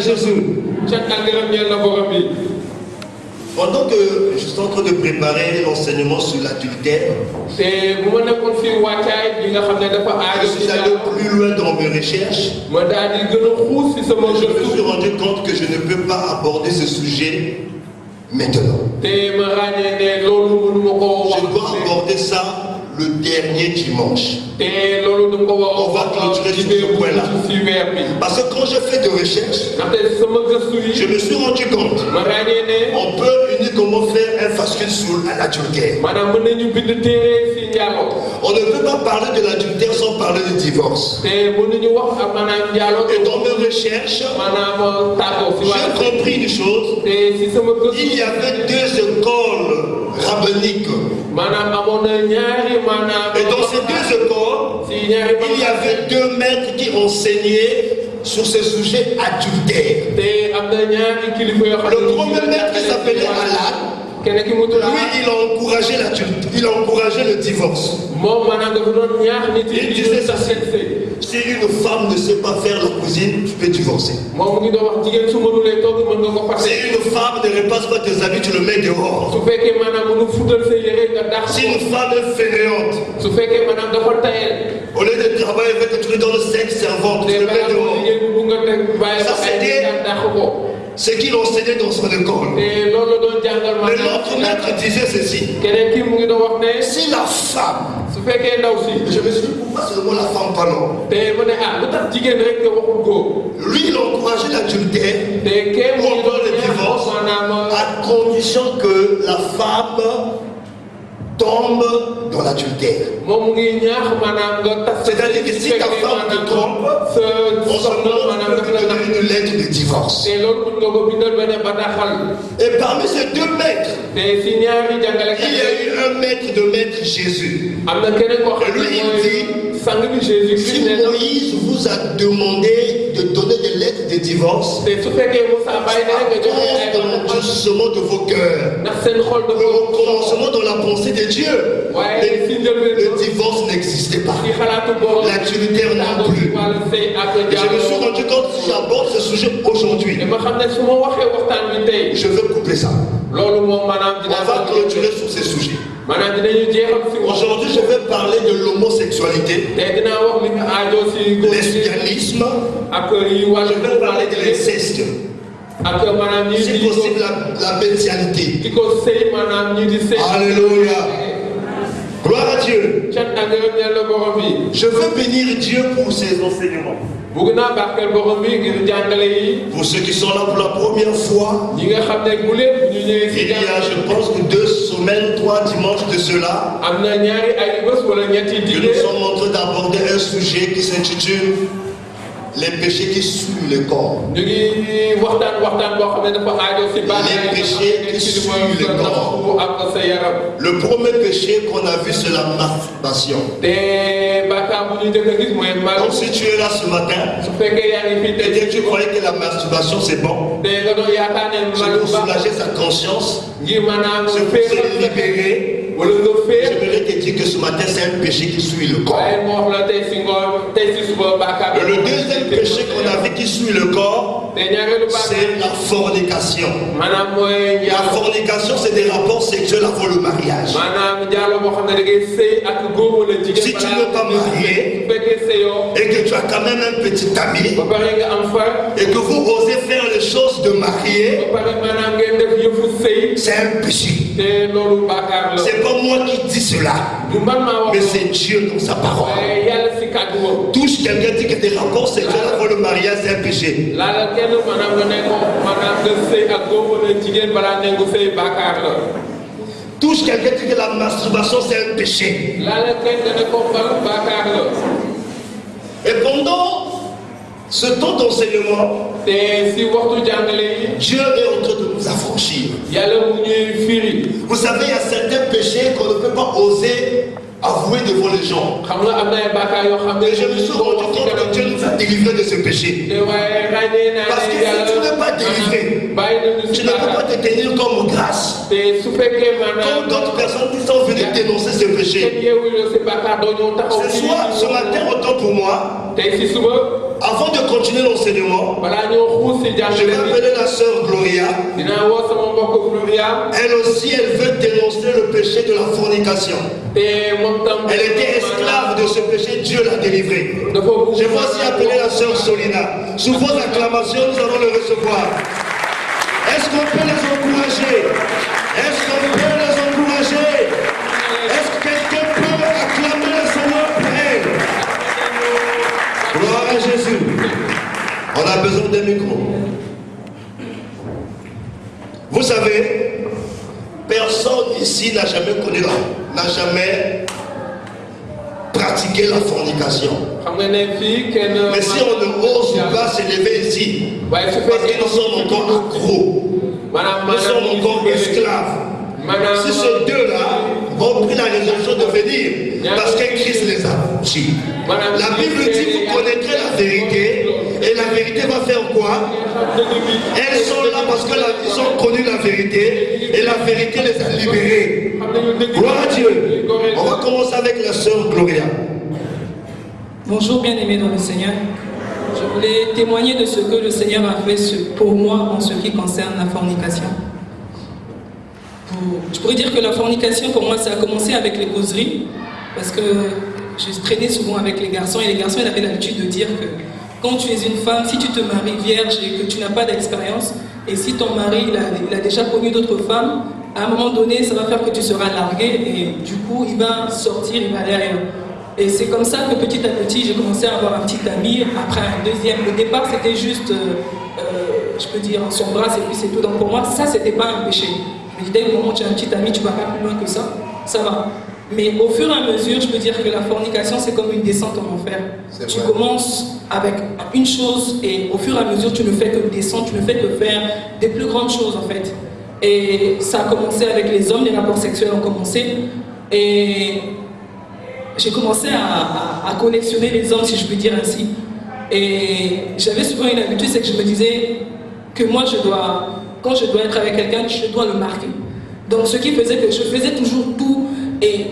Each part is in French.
Jésus. Pendant que je suis en train de préparer l'enseignement sur l'adultère, je suis allé plus loin dans mes recherches. Je me suis rendu compte que je ne peux pas aborder ce sujet maintenant. Je dois aborder ça le dernier dimanche. On va clôturer sur ce point-là. Parce que quand je fais des recherches, je me suis rendu compte on peut uniquement faire un fascicule sur l'adultère. On ne peut pas parler de l'adultère sans parler de divorce. Et dans mes recherches, j'ai compris une chose. Il y avait deux écoles rabbiniques. Et dans ces deux écoles, il y avait deux maîtres qui enseignaient sur ce sujet adultère. Le premier maître qui s'appelait Alan, lui, il a encouragé le divorce. Il disait ça, si une femme ne sait pas faire la cuisine, tu peux divorcer. Si une femme ne repasse pas tes habits, tu le mets dehors. Si une femme est fainéante, au lieu de travailler avec tu lui donnes 5 servantes, tu le mets dehors. Ça, c'était ce qu'il enseignait dans son école. Mais l'autre maître disait ceci. Si la femme, je me suis dit pourquoi seulement la femme pas non. Lui il encourageait l'adultère pendant le divorce à condition que la femme tombe dans l'adultère. C'est-à-dire que si ta femme te trompe, on se demande une lettre de divorce. Et parmi ces deux maîtres, il y a eu un maître de maître Jésus. Et lui il dit, si Moïse vous a demandé de donner des lettres de divorce, c'est à cause de l'endurcissement de vos cœurs, le recommencement dans la pensée de Dieu. Le divorce n'existait pas. L'adultère non plus. Et je me suis rendu compte que si j'aborde ce sujet aujourd'hui, je veux couper ça. On va clôturer sur ces sujets. Aujourd'hui, je vais parler de l'homosexualité, lesbianisme, je vais parler de l'inceste. Si possible, la bestialité. Alléluia. Gloire à Dieu. Je veux bénir Dieu pour ses enseignements. Pour ceux qui sont là pour la première fois, il y a, je pense, 2 semaines, 3 dimanches de cela, que nous sommes en train d'aborder un sujet qui s'intitule les péchés qui souillent le corps. Les péchés qui souillent le corps. Le premier péché qu'on a vu, c'est la masturbation. Donc si tu es là ce matin, et que tu croyais que la masturbation c'est bon, c'est pour soulager sa conscience, c'est pour se libérer. J'aimerais te dire que ce matin c'est un péché qui suit le corps. Le deuxième péché qu'on a vu qui suit le corps, c'est la fornication. La fornication, c'est des rapports sexuels avant le mariage. Si tu n'es pas marié et que tu as quand même un petit ami et que vous osez faire les choses de marié, c'est un péché. C'est pas moi qui dis cela, mais c'est Dieu dans sa parole. Touche quelqu'un dit que des rapports sexuels avant le mariage c'est un péché. Touche quelqu'un dit que la masturbation c'est un péché. Et pendant ce temps d'enseignement, Dieu est en train de nous affranchir. Vous savez, il y a certains péchés qu'on ne peut pas oser avouer devant les gens. Et je me suis rendu compte que Dieu nous a délivrés de ce péché. Parce que si tu n'es pas délivré, tu ne peux pas te tenir comme grâce. Comme d'autres personnes qui sont venues dénoncer ce péché. Ce soir, ce matin, autant pour moi, avant de continuer l'enseignement, je vais appeler la sœur Gloria. Elle aussi, elle veut dénoncer le péché de la fornication. Elle était esclave de ce péché, Dieu l'a délivrée. Je vais aussi appeler la sœur Solina. Sous vos acclamations, nous allons le recevoir. Est-ce qu'on peut les encourager? Est-ce qu'on peut les encourager? Est-ce que quelqu'un peut acclamer le Seigneur pour elle? Gloire à Jésus. On a besoin d'un micro. Vous savez, personne ici n'a jamais connu n'a jamais pratiqué la fornication. Mais si on ne ose pas s'élever ici, parce que nous sommes encore accros, nous sommes encore esclaves. Si ces deux-là ont pris la résolution de venir, parce que Christ les a touchés. La Bible dit, vous connaîtrez la vérité, et la vérité va faire quoi? Elles sont là parce qu'ils ont connu la vérité, et la vérité les a libérées. Gloire à Dieu. On va commencer avec la sœur Gloria. Bonjour bien-aimés dans le Seigneur. Je voulais témoigner de ce que le Seigneur a fait pour moi en ce qui concerne la fornication. Je pourrais dire que la fornication, pour moi, ça a commencé avec les causeries, parce que je traînais souvent avec les garçons, et les garçons ils avaient l'habitude de dire que quand tu es une femme, si tu te maries vierge et que tu n'as pas d'expérience, et si ton mari il a déjà connu d'autres femmes, à un moment donné, ça va faire que tu seras largué, et du coup, il va sortir, il va aller ailleurs. Et c'est comme ça que petit à petit, j'ai commencé à avoir un petit ami, après un deuxième. Au départ, c'était juste, je peux dire, son bras, et puis c'est tout. Donc pour moi, ça, c'était pas un péché. Je me disais, dès le moment où tu as un petit ami, tu vas pas plus loin que ça va. Mais au fur et à mesure, je peux dire que la fornication, c'est comme une descente en enfer. Tu commences avec une chose, et au fur et à mesure, tu ne fais que descendre, tu ne fais que faire des plus grandes choses, en fait. Et ça a commencé avec les hommes, les rapports sexuels ont commencé. Et j'ai commencé à collectionner les hommes, si je peux dire ainsi. Et j'avais souvent une habitude, c'est que je me disais que moi, quand je dois être avec quelqu'un, je dois le marquer. Donc ce qui faisait que je faisais toujours tout, et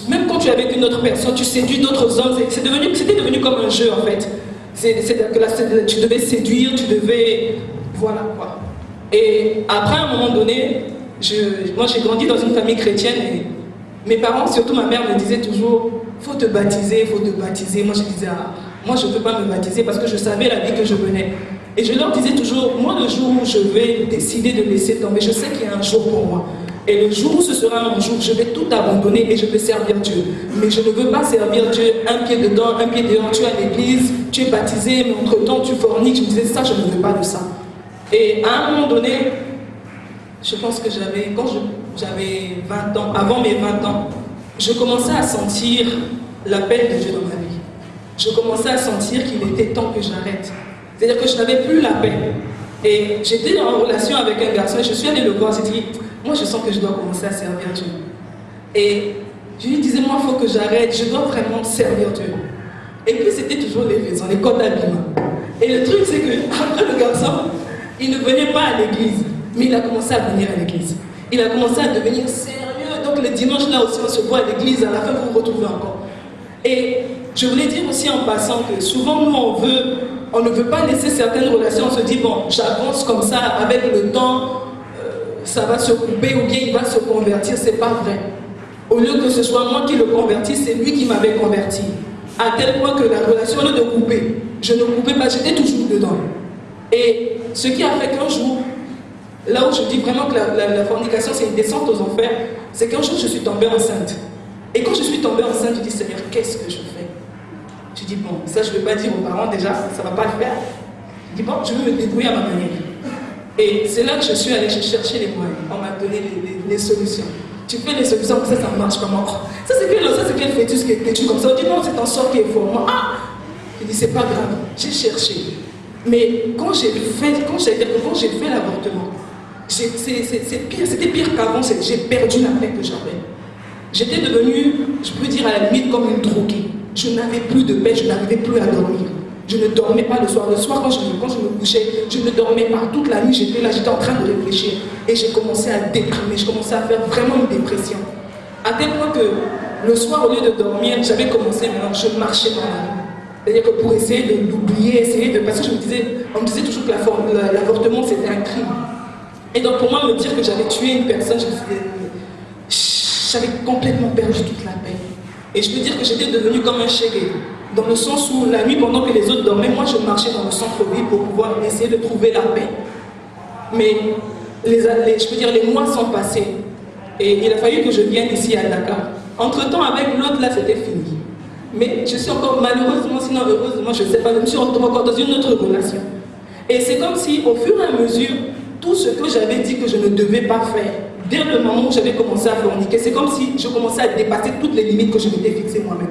même quand tu es avec une autre personne, tu séduis d'autres hommes, c'était devenu comme un jeu en fait. C'est-à-dire que là, tu devais séduire, tu devais... Voilà quoi. Et après, à un moment donné, moi j'ai grandi dans une famille chrétienne, et mes parents, surtout ma mère, me disaient toujours « faut te baptiser, faut te baptiser ». Moi je disais « moi je ne peux pas me baptiser parce que je savais la vie que je menais ». Et je leur disais toujours « moi le jour où je vais décider de laisser tomber, je sais qu'il y a un jour pour moi. Et le jour où ce sera mon jour, je vais tout abandonner et je vais servir Dieu. Mais je ne veux pas servir Dieu un pied dedans, un pied dehors. Tu es à l'église, tu es baptisé, mais entre-temps tu forniques. » Je me disais ça, je ne veux pas de ça. Et à un moment donné, je pense que quand j'avais 20 ans, avant mes 20 ans, je commençais à sentir l'appel de Dieu dans ma vie. Je commençais à sentir qu'il était temps que j'arrête. C'est-à-dire que je n'avais plus l'appel. Et j'étais en relation avec un garçon et je suis allée le voir, j'ai dit, moi je sens que je dois commencer à servir Dieu. Et je lui disais, moi il faut que j'arrête, je dois vraiment servir Dieu. Et puis c'était toujours les raisons, les codes d'habillement. Et le truc c'est que après le garçon, il ne venait pas à l'église, mais il a commencé à venir à l'église. Il a commencé à devenir sérieux. Donc le dimanche là aussi on se voit à l'église, à la fin vous vous retrouvez encore. Et je voulais dire aussi en passant que souvent nous on ne veut pas laisser certaines relations, on se dit bon j'avance comme ça, avec le temps ça va se couper ou bien il va se convertir, c'est pas vrai. Au lieu que ce soit moi qui le convertisse, c'est lui qui m'avait converti. À tel point que la relation, au lieu de couper, je ne coupais pas, j'étais toujours dedans. Et ce qui a fait qu'un jour, là où je dis vraiment que la fornication c'est une descente aux enfers, c'est qu'un jour je suis tombée enceinte. Et quand je suis tombée enceinte, je dis Seigneur, qu'est-ce que je fais? Je dis bon, ça je ne vais pas dire aux parents déjà, ça ne va pas le faire. Je dis bon, je vais me débrouiller à ma manière. Et c'est là que je suis allée chercher les moyens. On m'a donné les solutions. Tu fais les solutions, ça marche comment? Ça c'est quel fœtus que tu comme ça? On dit non, c'est ton sort qui est fort. Moi, je dis c'est pas grave, j'ai cherché. Mais quand j'ai fait l'avortement, c'était pire qu'avant, j'ai perdu la paix que j'avais. J'étais devenue, je peux dire à la limite, comme une droguée. Je n'avais plus de paix, je n'arrivais plus à dormir. Je ne dormais pas le soir. Le soir, quand je me couchais, je ne dormais pas. Toute la nuit, j'étais là, j'étais en train de réfléchir. Et j'ai commencé à déprimer, je commençais à faire vraiment une dépression. À tel point que le soir, au lieu de dormir, j'avais commencé maintenant, je marchais dans la rue. C'est-à-dire que pour essayer de l'oublier, parce que on me disait toujours que l'avortement c'était un crime. Et donc pour moi, me dire que j'avais tué une personne, j'avais complètement perdu toute la paix. Et je peux dire que j'étais devenue comme un chégué, dans le sens où la nuit, pendant que les autres dormaient, moi je marchais dans le centre-ville pour pouvoir essayer de trouver la paix. Mais les mois sont passés. Et il a fallu que je vienne ici à Dakar. Entre-temps, avec l'autre, là, c'était fini. Mais je suis encore, malheureusement, sinon heureusement, je ne sais pas, je me suis retrouvée encore dans une autre relation. Et c'est comme si, au fur et à mesure, tout ce que j'avais dit que je ne devais pas faire, dès le moment où j'avais commencé à forniquer, c'est comme si je commençais à dépasser toutes les limites que je m'étais fixées moi-même.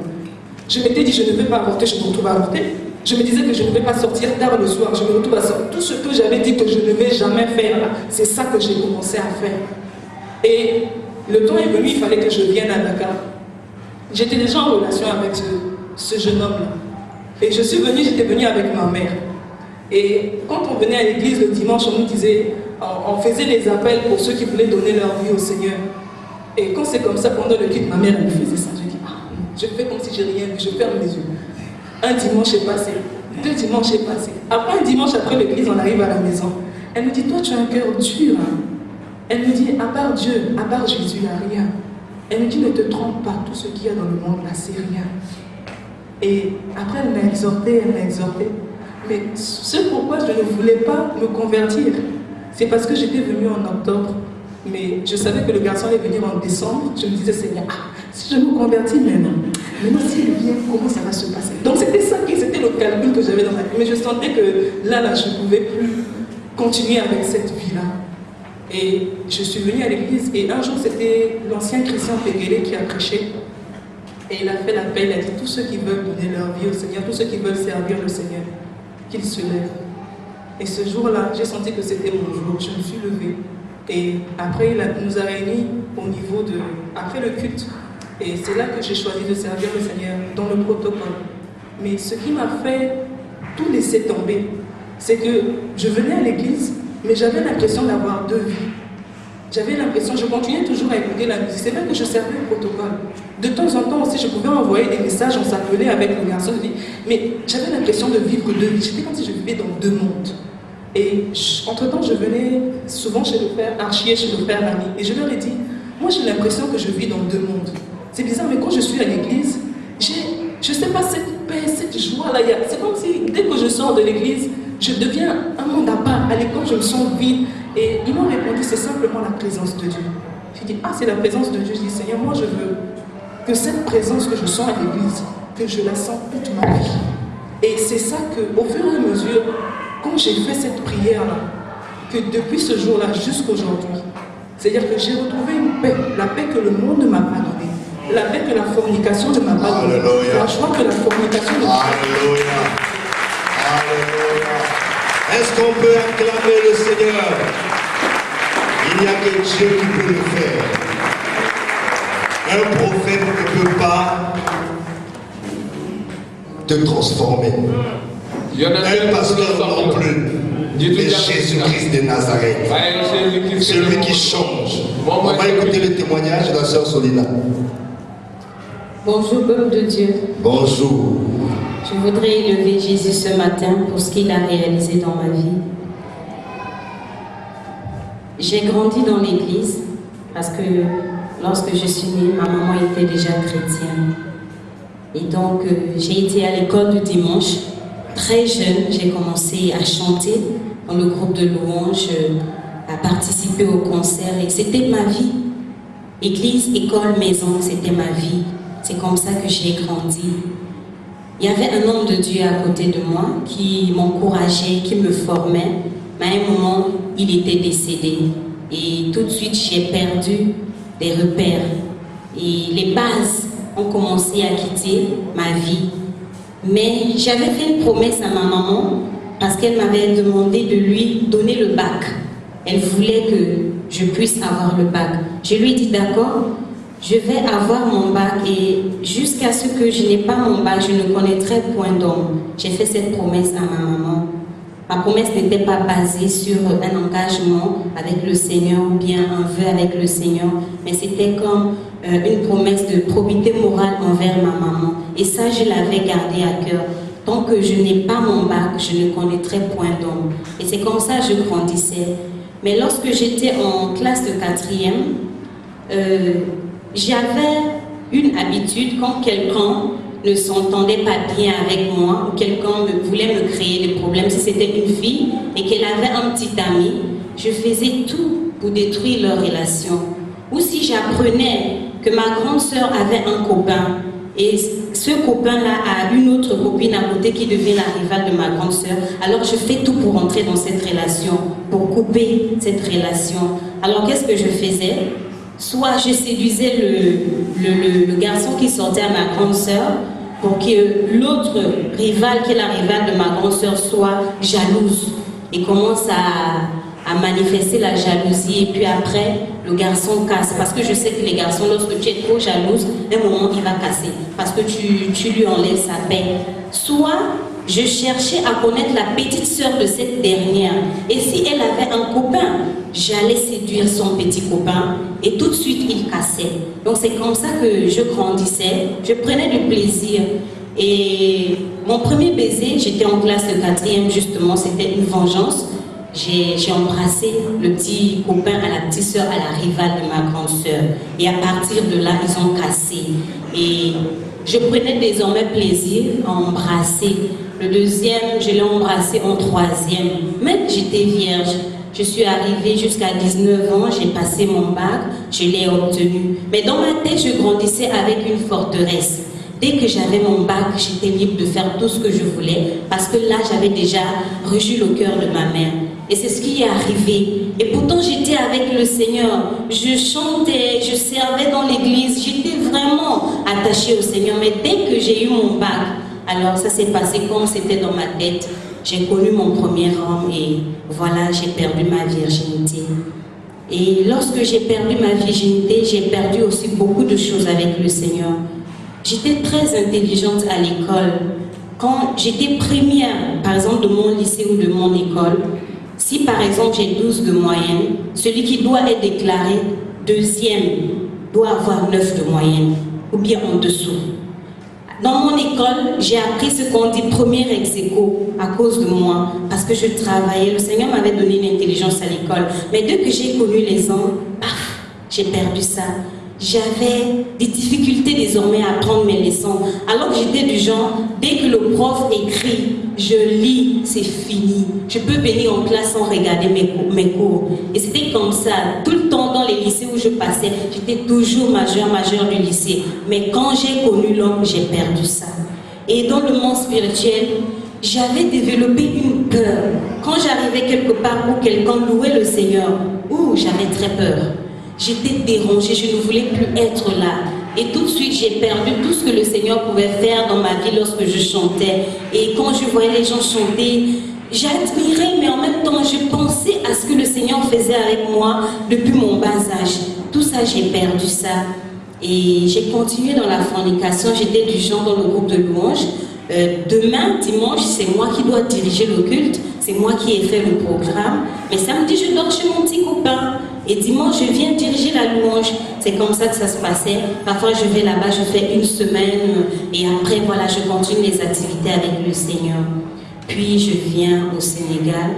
Je m'étais dit, je ne vais pas avorter, je me retrouve à avorter. Je me disais que je ne vais pas sortir tard le soir, je me retrouve à sortir. Tout ce que j'avais dit que je ne vais jamais faire, c'est ça que j'ai commencé à faire. Et le temps est venu, il fallait que je vienne à Dakar. J'étais déjà en relation avec ce jeune homme-là. Et j'étais venue avec ma mère. Et quand on venait à l'église le dimanche, on nous disait, on faisait les appels pour ceux qui voulaient donner leur vie au Seigneur. Et quand c'est comme ça, pendant le culte, ma mère, elle me faisait ça. Je dis, je fais comme si j'ai rien vu, je ferme les yeux. Un dimanche est passé, 2 dimanches est passé. Après un dimanche, après l'église, on arrive à la maison. Elle me dit, toi, tu as un cœur dur. Hein? Elle me dit, à part Dieu, à part Jésus, il n'y a rien. Elle me dit, ne te trompe pas, tout ce qu'il y a dans le monde là, c'est rien. Et après, elle m'a exhorté. Mais ce pourquoi je ne voulais pas me convertir, c'est parce que j'étais venue en octobre. Mais je savais que le garçon allait venir en décembre. Je me disais, Seigneur, si je me convertis maintenant s'il vient, comment ça va se passer? Donc c'était ça, c'était le calcul que j'avais dans ma vie. Mais je sentais que là, je ne pouvais plus continuer avec cette vie-là. Et je suis venue à l'église et un jour, c'était l'ancien Christian Péguélé qui a prêché. Et il a fait l'appel, il a dit, tous ceux qui veulent donner leur vie au Seigneur, tous ceux qui veulent servir le Seigneur, qu'ils se lèvent. Et ce jour-là, j'ai senti que c'était mon jour. Je me suis levée. Et après, il nous a réunis au niveau de... Après le culte. Et c'est là que j'ai choisi de servir le Seigneur dans le protocole. Mais ce qui m'a fait tout laisser tomber, c'est que je venais à l'église, mais j'avais l'impression d'avoir 2 vies. J'avais l'impression, je continuais toujours à écouter la musique. C'est vrai que je servais le protocole. De temps en temps aussi, je pouvais envoyer des messages, on s'appelait avec le garçon, mais j'avais l'impression de vivre 2 vies. J'étais comme si je vivais dans 2 mondes. Et entre-temps, je venais souvent chez le frère Archier, chez le frère Ami, et je leur ai dit, moi j'ai l'impression que je vis dans 2 mondes. C'est bizarre, mais quand je suis à l'église, je ne sais pas, cette paix, cette joie-là, c'est comme si dès que je sors de l'église, je deviens un monde à part. À l'école, je me sens vide. Et ils m'ont répondu, c'est simplement la présence de Dieu. J'ai dit, c'est la présence de Dieu. Je dis, Seigneur, moi je veux que cette présence que je sens à l'église, que je la sens toute ma vie. Et c'est ça qu'au fur et à mesure, quand j'ai fait cette prière-là, que depuis ce jour-là jusqu'aujourd'hui, c'est-à-dire que j'ai retrouvé une paix, la paix que le monde ne m'a pas donnée, la paix que la fornication ne m'a pas donnée, la joie que la fornication ne m'a pas donnée. Alléluia. Est-ce qu'on peut acclamer le Seigneur? Il n'y a que Dieu qui peut le faire. Un prophète ne peut pas te transformer. Un pasteur non plus. Mais Jésus-Christ de Nazareth. Celui qui change. On va écouter le témoignage de la sœur Solina. Bonjour peuple de Dieu. Bonjour. Je voudrais élever Jésus ce matin pour ce qu'il a réalisé dans ma vie. J'ai grandi dans l'église parce que lorsque je suis née, ma maman était déjà chrétienne. Et donc j'ai été à l'école du dimanche. Très jeune, j'ai commencé à chanter dans le groupe de louanges, à participer au concert et c'était ma vie. Église, école, maison, c'était ma vie. C'est comme ça que j'ai grandi. Il y avait un homme de Dieu à côté de moi qui m'encourageait, qui me formait. Mais à un moment, il était décédé. Et tout de suite, j'ai perdu des repères. Et les bases ont commencé à quitter ma vie. Mais j'avais fait une promesse à ma maman parce qu'elle m'avait demandé de lui donner le bac. Elle voulait que je puisse avoir le bac. Je lui ai dit d'accord, je vais avoir mon bac et jusqu'à ce que je n'ai pas mon bac, je ne connaîtrai point d'homme. J'ai fait cette promesse à ma maman. Ma promesse n'était pas basée sur un engagement avec le Seigneur ou bien un vœu avec le Seigneur, mais c'était comme une promesse de probité morale envers ma maman. Et ça, je l'avais gardé à cœur. tant que je n'ai pas mon bac, je ne connaîtrai point d'homme. Et c'est comme ça que je grandissais. Mais lorsque j'étais en classe de 4e, j'avais une habitude quand quelqu'un ne s'entendait pas bien avec moi ou quelqu'un voulait me créer des problèmes, si c'était une fille et qu'elle avait un petit ami, je faisais tout pour détruire leur relation. Ou si j'apprenais que ma grande sœur avait un copain et ce copain-là a une autre copine à côté qui devient la rivale de ma grande sœur, alors je fais tout pour entrer dans cette relation, pour couper cette relation. Alors qu'est-ce que je faisais? Soit je séduisais le garçon qui sortait à ma grande sœur pour que l'autre rivale, qui est la rivale de ma grande sœur, soit jalouse et commence à manifester la jalousie. Et puis après, le garçon casse. Parce que je sais que les garçons, lorsque tu es trop jalouse, à un moment, il va casser. Parce que tu lui enlèves sa paix. Soit je cherchais à connaître la petite sœur de cette dernière. Et si elle avait un copain, j'allais séduire son petit copain. Et tout de suite, il cassait. Donc c'est comme ça que je grandissais. Je prenais du plaisir. Et mon premier baiser, j'étais en classe de 4e, justement, c'était une vengeance. J'ai embrassé le petit copain à la petite sœur, à la rivale de ma grande sœur. Et à partir de là, ils ont cassé. Et je prenais désormais plaisir à embrasser. Le deuxième, je l'ai embrassé en 3e. Même j'étais vierge. Je suis arrivée jusqu'à 19 ans, j'ai passé mon bac, je l'ai obtenu. Mais dans ma tête, je grandissais avec une forteresse. Dès que j'avais mon bac, j'étais libre de faire tout ce que je voulais parce que là, j'avais déjà reçu le cœur de ma mère. Et c'est ce qui est arrivé. Et pourtant, j'étais avec le Seigneur. Je chantais, je servais dans l'église. J'étais vraiment attachée au Seigneur. Mais dès que j'ai eu mon bac, alors ça s'est passé comme c'était dans ma tête. J'ai connu mon premier homme et voilà, j'ai perdu ma virginité. Et lorsque j'ai perdu ma virginité, j'ai perdu aussi beaucoup de choses avec le Seigneur. J'étais très intelligente à l'école. Quand j'étais première, par exemple, de mon lycée ou de mon école, si par exemple j'ai 12 de moyenne, celui qui doit être déclaré deuxième doit avoir 9 de moyenne, ou bien en dessous. Dans mon école, j'ai appris ce qu'on dit premier ex-aequo à cause de moi, parce que je travaillais. Le Seigneur m'avait donné une intelligence à l'école. Mais dès que j'ai connu les hommes, paf, j'ai perdu ça. J'avais des difficultés désormais à apprendre mes leçons. Alors que j'étais du genre, dès que le prof écrit, je lis, c'est fini. Je peux venir en classe sans regarder mes cours. Et c'était comme ça. Tout le temps dans les lycées où je passais, j'étais toujours majeure du lycée. Mais quand j'ai connu l'homme, j'ai perdu ça. Et dans le monde spirituel, j'avais développé une peur. Quand j'arrivais quelque part où quelqu'un louait le Seigneur, j'avais très peur. J'étais dérangée, je ne voulais plus être là. Et tout de suite, j'ai perdu tout ce que le Seigneur pouvait faire dans ma vie lorsque je chantais. Et quand je voyais les gens chanter, j'admirais, mais en même temps, je pensais à ce que le Seigneur faisait avec moi depuis mon bas âge. Tout ça, j'ai perdu ça. Et j'ai continué dans la fornication. J'étais du genre dans le groupe de louanges. Demain, dimanche, c'est moi qui dois diriger le culte. C'est moi qui ai fait le programme. Mais samedi, je dors chez mon petit copain. Et dimanche, je viens diriger la louange. C'est comme ça que ça se passait. Parfois, je vais là-bas, je fais une semaine. Et après, voilà, je continue les activités avec le Seigneur. Puis, je viens au Sénégal.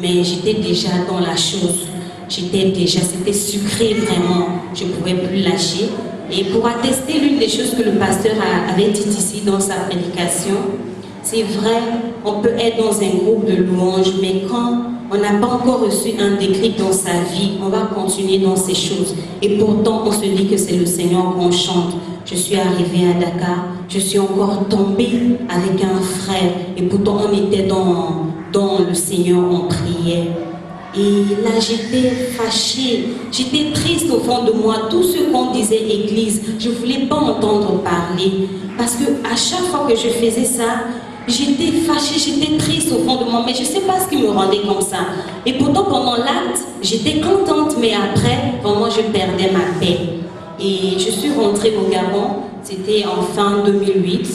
Mais j'étais déjà dans la chose. C'était sucré vraiment. Je ne pouvais plus lâcher. Et pour attester l'une des choses que le pasteur avait dit ici dans sa prédication, c'est vrai, on peut être dans un groupe de louanges, mais quand on n'a pas encore reçu un déclic dans sa vie, on va continuer dans ces choses. Et pourtant, on se dit que c'est le Seigneur qu'on chante. Je suis arrivée à Dakar, je suis encore tombée avec un frère. Et pourtant, on était dans le Seigneur, on priait. Et là, j'étais fâchée, j'étais triste au fond de moi. Tout ce qu'on disait église, je ne voulais pas entendre parler. Parce qu'à chaque fois que je faisais ça, j'étais fâchée, j'étais triste au fond de moi. Mais je ne sais pas ce qui me rendait comme ça. Et pourtant, pendant l'acte, j'étais contente. Mais après, vraiment, je perdais ma paix. Et je suis rentrée au Gabon, c'était en fin 2008.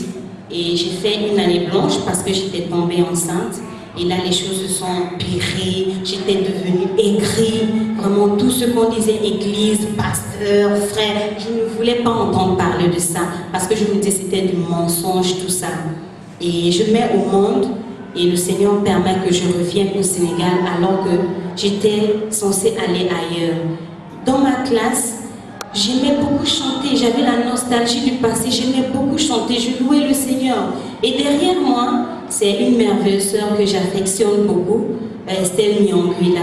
Et j'ai fait une année blanche parce que j'étais tombée enceinte. Et là, les choses se sont empirées, j'étais devenue aigrie. Vraiment, tout ce qu'on disait, église, pasteur, frère, je ne voulais pas entendre parler de ça. Parce que je me disais, c'était du mensonge, tout ça. Et je mets au monde, et le Seigneur permet que je revienne au Sénégal alors que j'étais censée aller ailleurs. Dans ma classe, j'aimais beaucoup chanter, j'avais la nostalgie du passé, j'aimais beaucoup chanter, je louais le Seigneur. Et derrière moi, c'est une merveilleuse sœur que j'affectionne beaucoup, Estelle Nyonguila.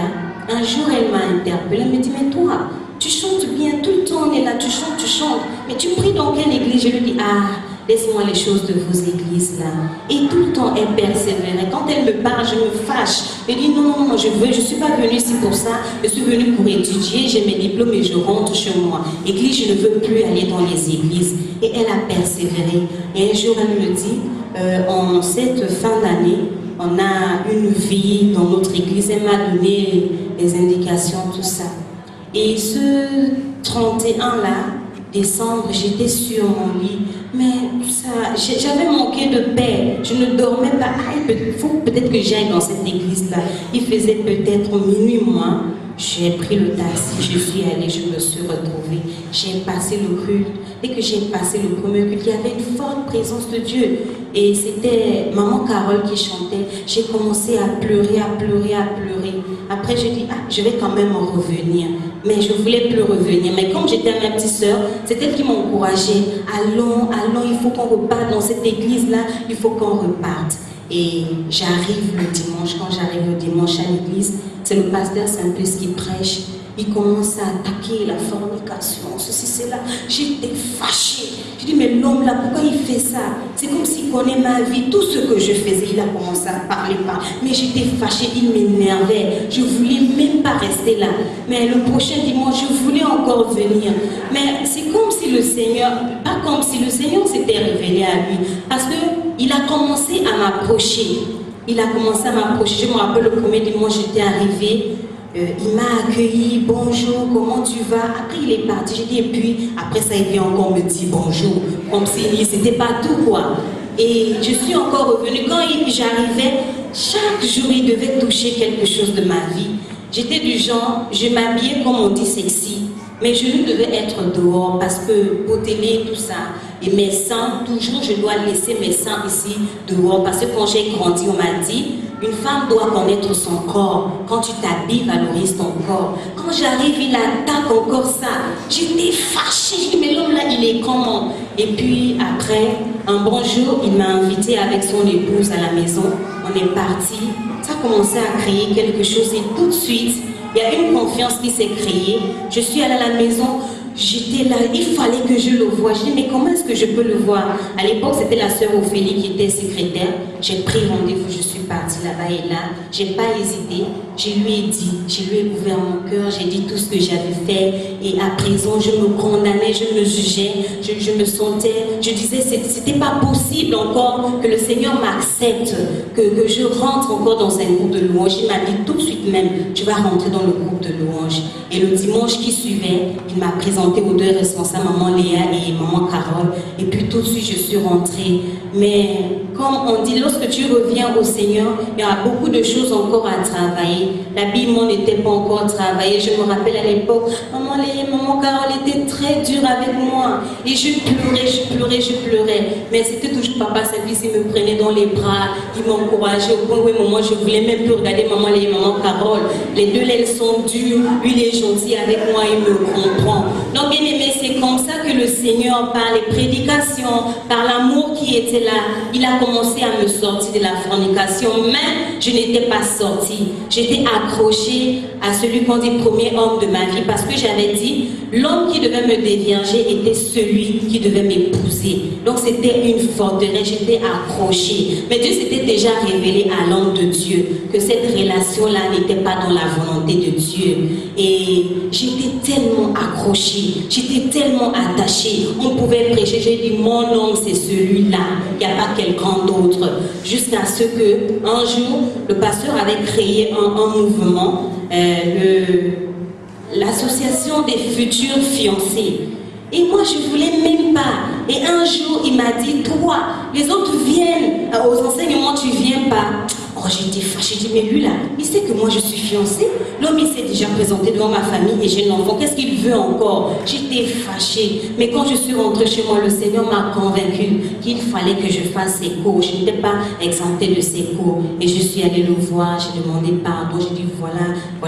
Un jour, elle m'a interpellée, elle me dit, mais toi, tu chantes bien, tout le temps on est là, tu chantes, mais tu pries dans quelle église? Je lui dis, ah, laisse-moi les choses de vos églises là. Et tout le temps elle persévérait. Quand elle me parle, je me fâche. Elle dit non, je ne suis pas venue ici pour ça. Je suis venue pour étudier, j'ai mes diplômes et je rentre chez moi. Église, je ne veux plus aller dans les églises. Et elle a persévéré. Et un jour, elle me dit, en cette fin d'année, on a une vie dans notre église. Elle m'a donné les indications, tout ça. Et ce 31 là, décembre, j'étais sur mon lit, mais j'avais manqué de paix, je ne dormais pas. Il faut peut-être que j'aille dans cette église-là. Il faisait peut-être minuit moins. J'ai pris le taxi, je suis allée, je me suis retrouvée. J'ai passé le culte. Dès que j'ai passé le premier culte, il y avait une forte présence de Dieu. Et c'était Maman Carole qui chantait. J'ai commencé à pleurer. Après, j'ai dit, je vais quand même en revenir. Mais je ne voulais plus revenir. Mais comme j'étais ma petite sœur, c'est elle qui m'a encouragée. Allons, il faut qu'on reparte dans cette église-là, il faut qu'on reparte. Et j'arrive le dimanche. Quand j'arrive le dimanche à l'église, c'est le pasteur Saint-Plus qui prêche. Il commence à attaquer la fornication, ceci, cela. J'étais fâchée. Je dis, mais l'homme là, pourquoi il fait ça? C'est comme s'il connaît ma vie, tout ce que je faisais. Il a commencé à parler. Mais j'étais fâchée, il m'énervait. Je ne voulais même pas rester là. Mais le prochain dimanche, je voulais encore venir. Mais c'est comme si le Seigneur, pas comme si le Seigneur s'était révélé à lui. Parce qu'il a commencé à m'approcher. Je me rappelle le premier dimanche, j'étais arrivée. Il m'a accueilli, bonjour, comment tu vas? Après il est parti, j'ai dit, et puis après ça il vient encore me dire bonjour, comme si c'était pas tout quoi. Et je suis encore revenue, quand j'arrivais, chaque jour il devait toucher quelque chose de ma vie. J'étais du genre, je m'habillais comme on dit sexy, mais je ne devais être dehors parce que au télé tout ça, et mes seins, toujours je dois laisser mes seins ici dehors parce que quand j'ai grandi on m'a dit, une femme doit connaître son corps. Quand tu t'habilles, valorise ton corps. Quand j'arrive, il attaque encore ça. J'étais fâchée. Je dis, mais l'homme là, il est comment? Et puis après, un bon jour, il m'a invité avec son épouse à la maison. On est parti. Ça a commencé à créer quelque chose. Et tout de suite, il y a une confiance qui s'est créée. Je suis allée à la maison. J'étais là, il fallait que je le voie. Je dis, mais comment est-ce que je peux le voir? À l'époque, c'était la sœur Ophélie qui était secrétaire. J'ai pris rendez-vous, je suis partie là-bas et là. J'ai pas hésité. Je lui ai dit, je lui ai ouvert mon cœur, j'ai dit tout ce que j'avais fait. Et à présent, je me condamnais, je me jugeais, je me sentais, je disais, c'était pas possible encore que le Seigneur m'accepte, que je rentre encore dans un groupe de louange. Il m'a dit tout de suite même, tu vas rentrer dans le groupe de louange. Et le dimanche qui suivait, il m'a présenté aux deux responsables, maman Léa et maman Carole. Et puis tout de suite, je suis rentrée. Mais comme on dit, lorsque tu reviens au Seigneur, il y a beaucoup de choses encore à travailler. L'habillement n'était pas encore travaillé. Je me rappelle à l'époque, maman Léa, maman Carole était très dure avec moi. Et je pleurais. Mais c'était toujours papa Saint-Fils, il me prenait dans les bras, il m'encourageait au point où moi je ne voulais même plus regarder maman Léa et maman Carole. Les deux, elles sont dures, lui il est gentil avec moi, il me comprend. Donc bien aimé, c'est comme ça que le Seigneur, par les prédications, par l'amour qui était là, il a commencé à me sortir de la fornication. Mais je n'étais pas sortie. J'étais accrochée à celui qu'on dit premier homme de ma vie parce que j'avais dit, l'homme qui devait me dévierger était celui qui devait m'épouser. Donc c'était une forteresse, j'étais accrochée. Mais Dieu s'était déjà révélé à l'homme de Dieu que cette relation-là n'était pas dans la volonté de Dieu. Et j'étais tellement accrochée, j'étais tellement attachée. On pouvait prêcher, j'ai dit, mon homme c'est celui-là, il n'y a pas quelqu'un d'autre. Jusqu'à ce que un jour, le pasteur avait créé un mouvement, l'association des futurs fiancés. Et moi, je ne voulais même pas. Et un jour, il m'a dit, toi, les autres viennent aux enseignements, tu ne viens pas. Oh, j'étais fâchée, j'ai dit, mais lui là, il sait que moi je suis fiancée. L'homme il s'est déjà présenté devant ma famille et j'ai l'enfant. Qu'est-ce qu'il veut encore? J'étais fâchée. Mais quand je suis rentrée chez moi, le Seigneur m'a convaincue qu'il fallait que je fasse écho. Je n'étais pas exemptée de ses cours. Et je suis allée le voir, j'ai demandé pardon. J'ai dit voilà. Et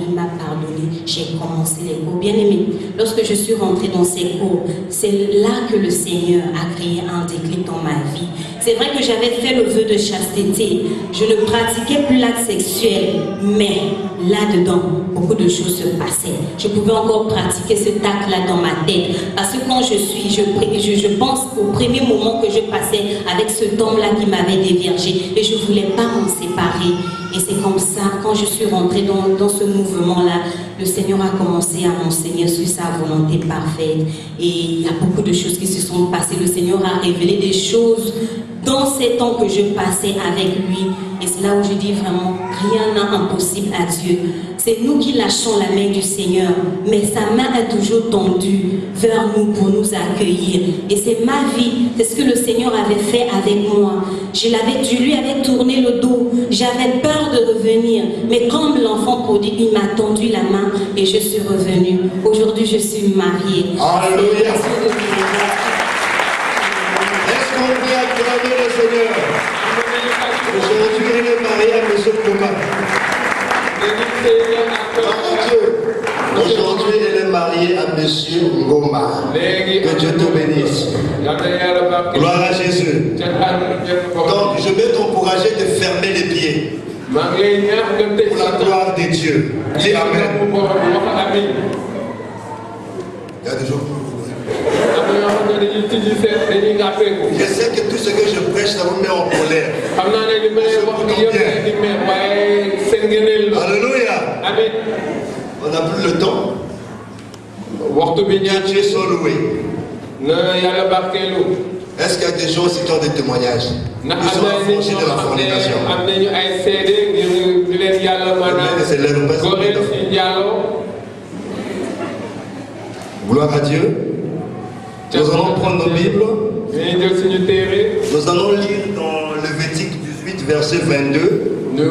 il m'a pardonné. J'ai commencé les cours. Bien aimé, lorsque je suis rentrée dans ces cours, c'est là que le Seigneur a créé un déclic dans ma vie. C'est vrai que j'avais fait le vœu de chasteté. Je ne pratiquais plus l'acte sexuel, mais là-dedans, beaucoup de choses se passaient. Je pouvais encore pratiquer cet acte-là dans ma tête. Parce que quand je pense au premier moment que je passais avec cet homme-là qui m'avait déviergé, et je ne voulais pas m'en séparer. Et c'est comme ça, quand je suis rentrée dans ce mouvement-là, le Seigneur a commencé à m'enseigner sur sa volonté parfaite. Et il y a beaucoup de choses qui se sont passées. Le Seigneur a révélé des choses dans ces temps que je passais avec lui. Et c'est là où je dis vraiment, rien n'est impossible à Dieu. C'est nous qui lâchons la main du Seigneur, mais sa main est toujours tendue vers nous pour nous accueillir. Et c'est ma vie, c'est ce que le Seigneur avait fait avec moi. Je lui avais tourné le dos, j'avais peur de revenir, mais comme l'enfant prodigue, il m'a tendu la main et je suis revenue. Aujourd'hui, je suis mariée. Alléluia. Est-ce qu'on peut acclamer le Seigneur? Aujourd'hui, elle est mariée à M. Kouma. Aujourd'hui, elle est mariée à M. Ngoma. Que Dieu te bénisse. Gloire à Jésus. Donc, je vais t'encourager de fermer les pieds. Pour la gloire de Dieu. Dis Amen. Il y a des gens je sais que tout ce que je prêche, ça vous met en colère. Alléluia. Amen. On n'a plus le temps. Que Dieu soit loué. Est-ce qu'il y a des gens qui ont des témoignages? Ils sont affranchis de la fornication. Gloire à Dieu. Nous allons prendre nos Bibles. Nous allons lire dans Lévitique 18, verset 22. Et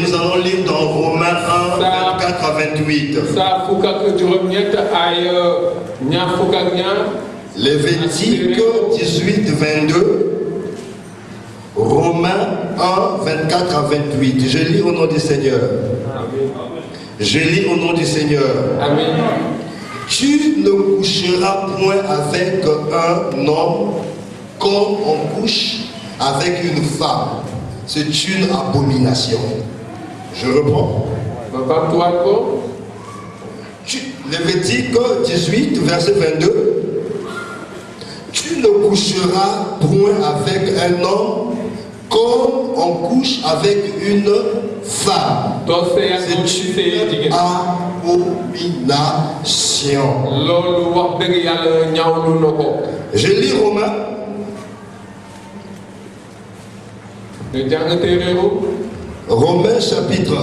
nous allons lire dans Romains 1, 24 à 28. Lévitique 18, 22. Romains 1, 24 à 28. Je lis au nom du Seigneur. Je lis au nom du Seigneur. Amen. Tu ne coucheras point avec un homme comme on couche avec une femme. C'est une abomination. Je reprends. Lévitique 18, verset 22. Tu ne coucheras point avec un homme comme on couche avec une femme. C'est une abomination. Je lis Romains. Romains chapitre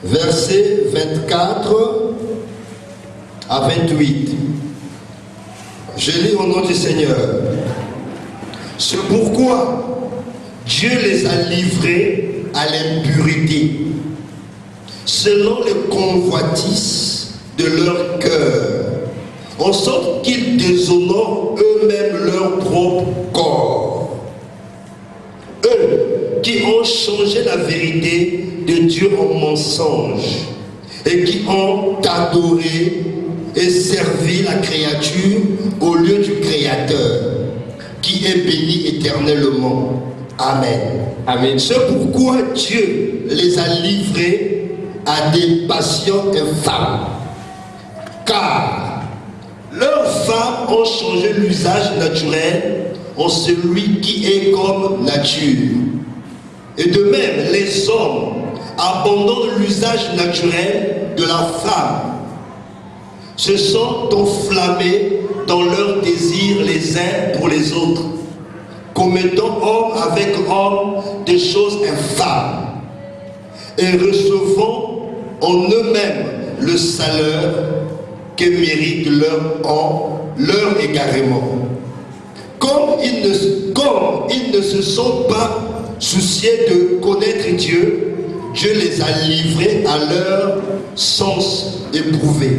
1, verset 24 à 28. Je lis au nom du Seigneur. C'est pourquoi Dieu les a livrés à l'impureté, selon les convoitises de leur cœur, en sorte qu'ils déshonorent eux-mêmes leur propre corps. Eux qui ont changé la vérité de Dieu en mensonge et qui ont adoré et servi la créature au lieu du Créateur, qui est béni éternellement. Amen. Amen. C'est pourquoi Dieu les a livrés à des passions infâmes, car leurs femmes ont changé l'usage naturel en celui qui est comme nature. Et de même, les hommes abandonnent l'usage naturel de la femme, se sont enflammés dans leurs désirs les uns pour les autres, commettant homme avec homme des choses infâmes, et recevant en eux-mêmes le salaire que mérite leur égarement. comme ils ne se sont pas souciés de connaître Dieu, Dieu les a livrés à leur sens éprouvé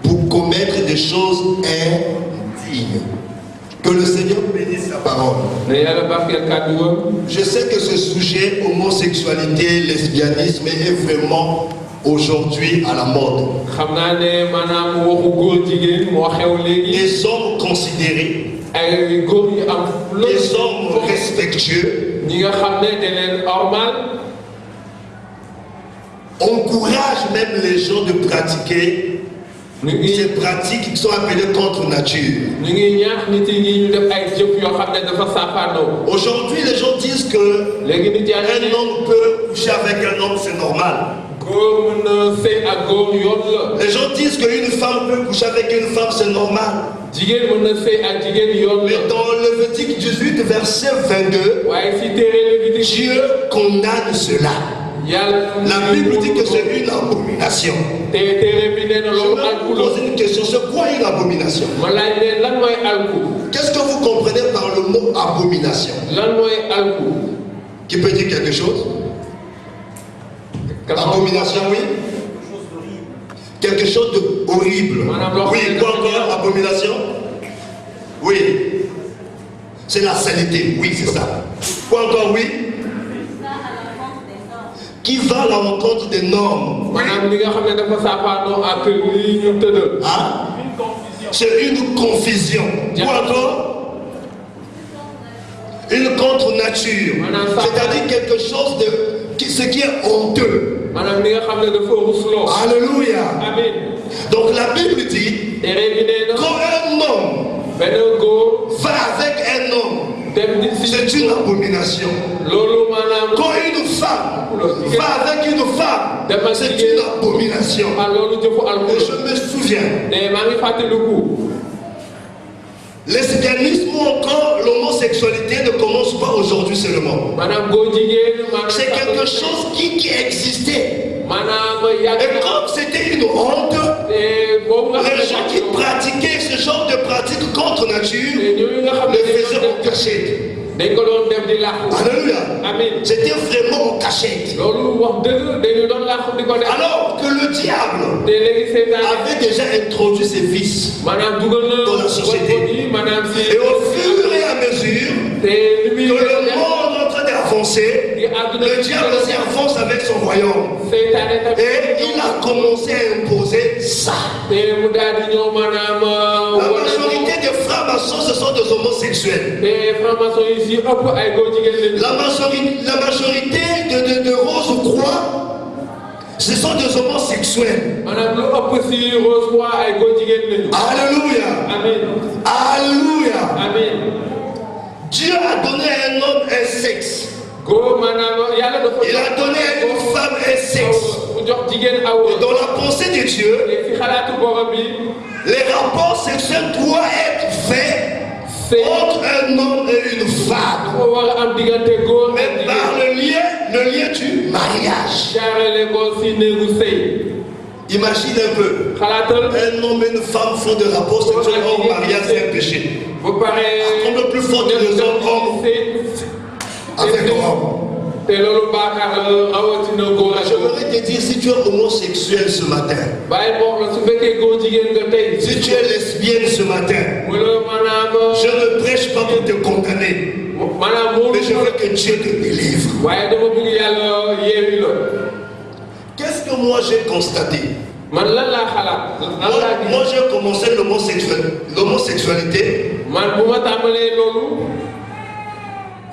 pour commettre des choses indignes. Que le Seigneur bénisse sa parole. Je sais que ce sujet, homosexualité, lesbianisme, est vraiment aujourd'hui à la mode. Des hommes considérés, des hommes respectueux, encouragent même les gens de pratiquer ces pratiques qui sont appelées contre nature. Aujourd'hui, les gens disent que un homme peut coucher avec un homme, c'est normal. Les gens disent qu'une femme peut coucher avec une femme, c'est normal. Mais dans Lévitique 18, verset 22, Dieu condamne cela. La Bible dit que c'est une abomination. Je vais vous poser une question, c'est quoi une abomination? Qu'est-ce que vous comprenez par le mot abomination? Qui peut dire quelque chose? Abomination, oui. Quelque chose de horrible. Oui, quoi encore? Abomination? Oui. C'est la saleté, oui, c'est ça. Quoi encore, oui? Qui va à la rencontre des normes. Hein? C'est une confusion. Quoi encore? Une contre-nature. C'est-à-dire quelque chose de ce qui est honteux. Alléluia. Donc la Bible dit quand un homme va avec un homme, c'est une abomination. Quand une femme va avec une femme, c'est une abomination. Et je me souviens, lesbianisme ou encore l'homosexualité ne commence pas aujourd'hui seulement. C'est quelque chose qui existait. Et comme c'était une honte, les gens qui pratiquaient ce genre de pratique contre nature le faisaient en cachette. Alléluia. C'était vraiment en cachette. Alors que le diable avait déjà introduit ses vices dans la société. Et au fur et à mesure que le monde est en train d'avancer, le diable aussi avance avec son royaume. Et il a commencé à imposer ça. La majorité des francs-maçons, ce sont des homosexuels. La majorité de Rose-Croix, ce sont des homosexuels. Alléluia. Alléluia. Dieu a donné à un homme un sexe. Il a donné à une femme un sexe. Et dans la pensée de Dieu, les rapports sexuels doivent être faits entre un homme et une femme. Mais par le lien du mariage. Imagine un peu. Un homme et une femme font des rapports sexuels hors mariage, c'est un péché. Comme le plus fort des hommes avec l'homme. J'aimerais te dire, si tu es homosexuel ce matin, si tu es lesbienne ce matin, je ne prêche pas pour te condamner, mais je veux que Dieu te délivre. Qu'est-ce que moi j'ai constaté? Moi j'ai commencé l'homosexualité.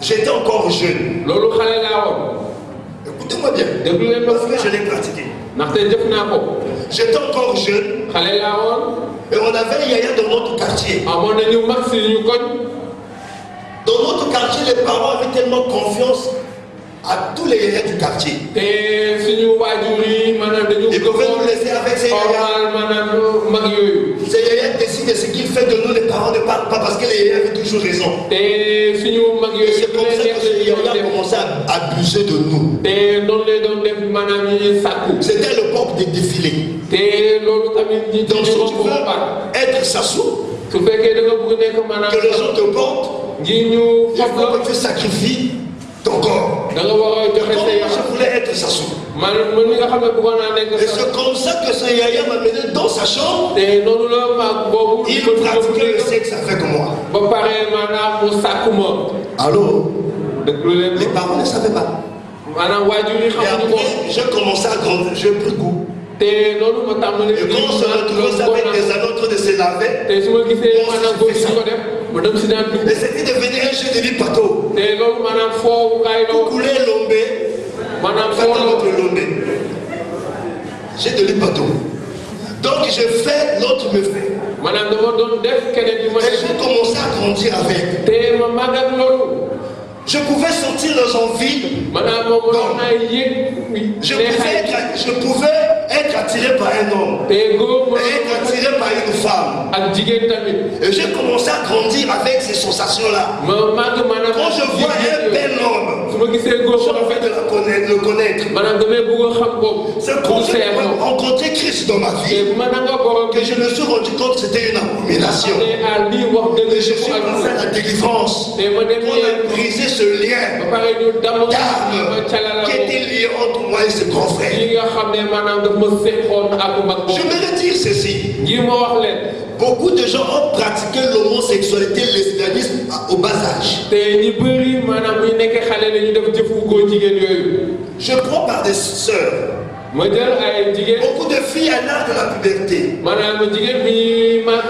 J'étais encore jeune. Écoutez-moi bien, parce que je l'ai pratiqué. J'étais encore jeune. Et on avait Yaya dans notre quartier. Dans notre quartier, les parents avaient tellement confiance à tous les Yaya du quartier. Ils pouvaient nous laisser avec ces Yaya. Ces Yaya décident de ce qu'il fait de nous, les parents ne parlent pas parce que les Yaya avaient toujours raison. Et c'est comme ça que ces Yaya ont commencé à abuser de nous. C'était l'époque des défilés. Donc si tu veux être sassou, que les gens te portent, il faut que tu sacrifies ton corps. Comme je voulais être Sassou. Et c'est comme ça que ce Yaya m'a mené dans sa chambre. Il pratiquait le sexe avec moi. Allô? Les parents ne savaient pas. Et après, j'ai commencé à grandir, j'ai pris goût. Et quand on se retrouvait avec des amis en train de se laver, et c'était devenu un jeu de vie bateau. Vous coulez l'ombé, votre lombé. J'ai de l'île bateau. Donc je fais, l'autre me fait. Et j'ai commencé à grandir avec. Je pouvais sortir dans un vide. Je pouvais être attiré par un homme et être attiré par une femme. Et j'ai commencé à grandir avec ces sensations-là. Quand je vois un bel homme, j'ai envie de le connaître. C'est quand j'ai rencontré Christ dans ma vie que je me suis rendu compte que c'était une abomination. Et je suis passé à la délivrance. On a brisé ce lien d'armes qui était lié entre moi et ce grand frère. Je voudrais dire ceci. Beaucoup de gens ont pratiqué l'homosexualité, le lesbianisme au bas âge. Je prends par des sœurs. Beaucoup de filles à l'âge de la puberté.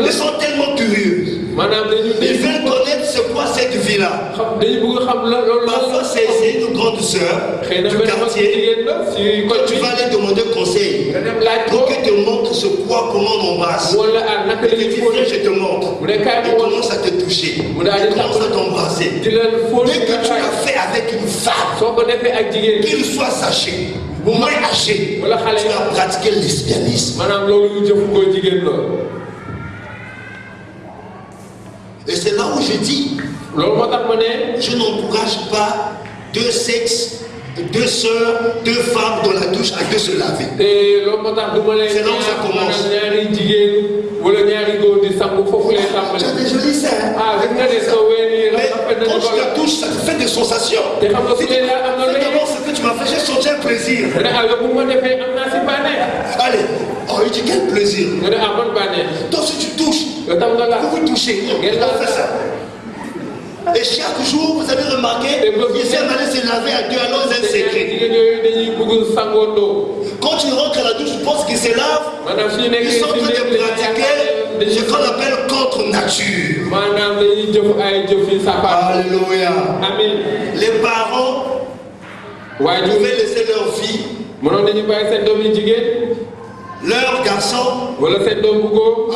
Elles sont tellement curieuses. Ils veulent connaître ce quoi cette vie-là. Parfois c'est une grande sœur du quartier. Quand tu vas aller demander conseil, pour qu'elle te montre ce quoi, comment on embrasse. Et que tu viens, je te montre. Il commence à te toucher. Il commence à t'embrasser. Dès que tu l'as fait avec une femme, qu'il soit sachet ou moins âgé, tu as pratiqué le lesbianisme. Et c'est là où je dis, je n'encourage pas deux sexes, deux sœurs, deux femmes dans la douche à deux se laver. C'est là où ça commence. Tu as des jolies seins. Mais quand je te touche, ça te fait des sensations. Fais d'abord ce que tu m'as fait, j'ai senti un plaisir. Allez, oh, il dit quel plaisir. Donc si tu touches, vous vous touchez, on fait ça. Et chaque jour, vous avez remarqué, ils aiment aller se laver à deux, alors c'est un secret. Quand tu rentres à la douche, tu penses qu'ils se lavent, ils sont en train de pratiquer ce qu'on appelle contre nature. Alléluia. Les parents pouvaient laisser leur fille, leur garçon,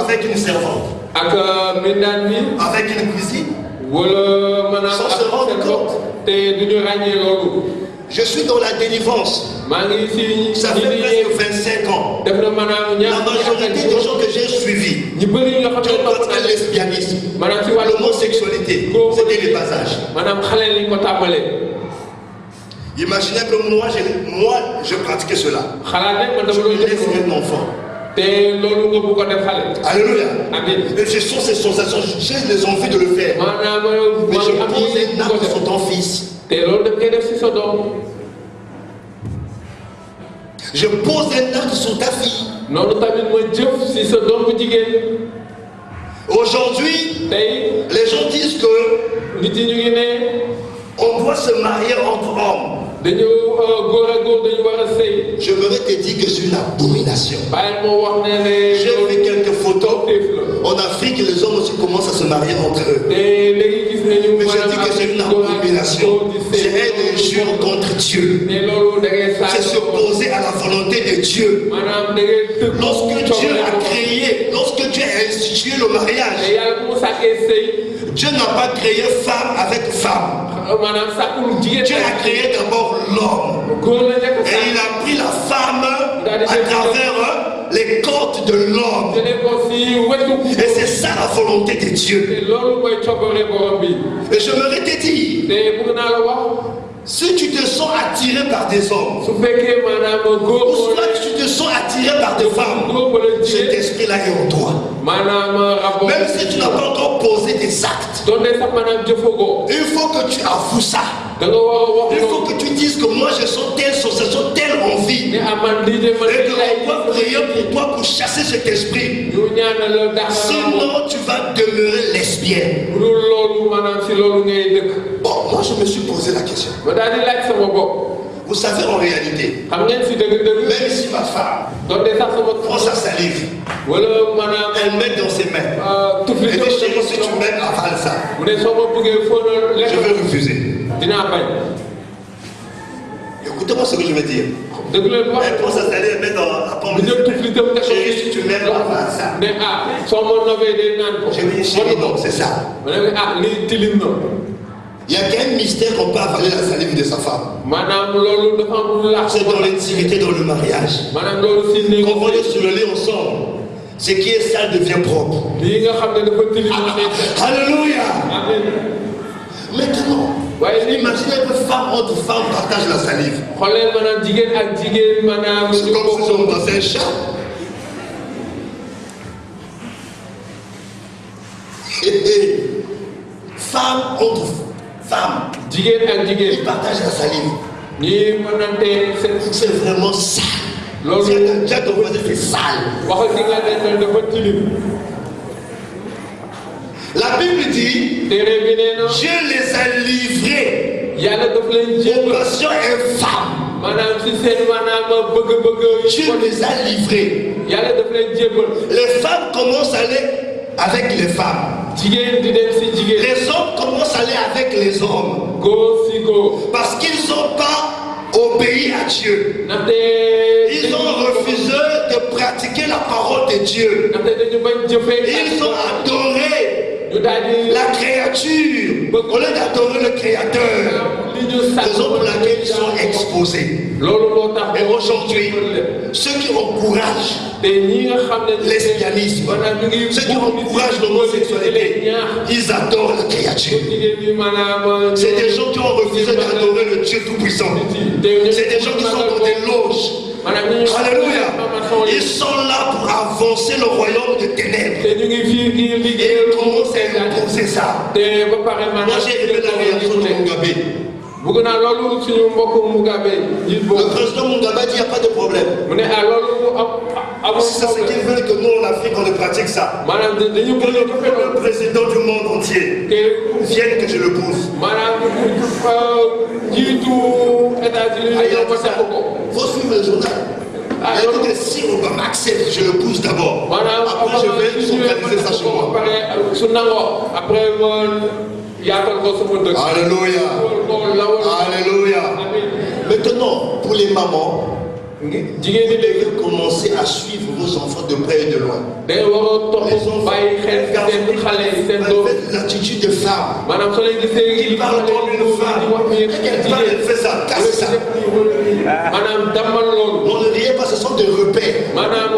avec une servante, avec une cuisine. Sans se rendre compte. Je suis dans la délivrance. Ça fait presque 25 ans. La majorité des gens que j'ai suivis ont pratiqué le lesbianisme, l'homosexualité. C'était les bas âges. Imaginez que moi, je pratiquais cela. Je laisse un enfant. Alléluia. Et je sens ces sensations, j'ai les envies de le faire. Mais je pose un acte sur ton fils. Je pose un acte sur ta fille. Aujourd'hui, les gens disent que on doit se marier entre hommes. Je voudrais te dire que c'est une abomination. J'ai vu quelques photos. En Afrique, les hommes aussi commencent à se marier entre eux. Mais je dis que c'est une abomination. C'est un injure contre Dieu. C'est s'opposer à la volonté de Dieu. Lorsque Dieu a institué le mariage, Dieu n'a pas créé femme avec femme. Dieu a créé d'abord l'homme. Et il a pris la femme à travers les côtes de l'homme. Et c'est ça la volonté de Dieu. Et je voudrais te dire, si tu te sens attiré par des hommes, ou soit tu te sens attiré par des femmes, je t'explique là est en toi. Même si tu n'as pas encore posé des actes, il faut que tu avoues ça. Il faut que tu dises que moi je sens telle sensation, telle envie. Et qu'on doit prier pour toi pour chasser cet esprit. Sinon tu vas demeurer lesbienne. Bon, moi je me suis posé la question. Vous savez en réalité, même si ma femme prend sa salive, elle met dans ses mains, elle dit chérie, si tu m'aimes, avale ça. Je vais refuser. Écoutez-moi ce que je veux dire. Elle prend sa salive, elle met dans la pomme de ses mains. Chérie, si tu m'aimes, avale ça. Je lui dis chérie, non, c'est ça. Il y a qu'un mystère qu'on peut avaler la salive de sa femme. C'est dans l'intimité, dans le mariage. Quand on est sur le lit ensemble, ce qui est sale devient propre. Alléluia. Maintenant, imaginez que femme entre femme partage la salive. C'est comme si on passait un chat. Femme entre femme, ils partagent la salive. C'est vraiment sale. C'est sale. La Bible dit, Dieu les a livrés aux passions infâmes. Dieu les a livrés. Les femmes commencent à aller avec les femmes. Les hommes commencent à aller avec les hommes. Parce qu'ils n'ont pas obéi à Dieu. Ils ont refusé de pratiquer la parole de Dieu. Ils ont adoré la créature au lieu d'adorer le Créateur. Raison pour laquelle ils sont exposés. Et aujourd'hui, ceux qui encouragent lesbianisme, ceux qui encouragent l'homosexualité, ils adorent la créature. C'est des gens qui ont refusé d'adorer le Dieu Tout-Puissant. C'est des gens qui sont dans des loges. Alléluia. Ils sont là pour avancer le royaume des ténèbres. Et comment c'est imposer ça? Moi j'ai aimé la réaction de Mugabe. Le président Mugabe dit qu'il n'y a pas de problème. Si c'est ce qu'ils veulent que nous en Afrique on pratique ça. Que le président du monde entier vienne que je le pousse. Il faut suivre le journal. Il dit que si Obama accepte, je le pousse d'abord. Après je vais organiser ça chez moi. Alléluia. Alléluia. Maintenant, pour les mamans, vous devez commencer à suivre vos enfants de près et de loin. Les enfants, faites l'attitude de femme. Qui parle comme une femme. Quelqu'un parle, elle fait ça, casse ça. On ne riait pas, ce sont des repères. On avait un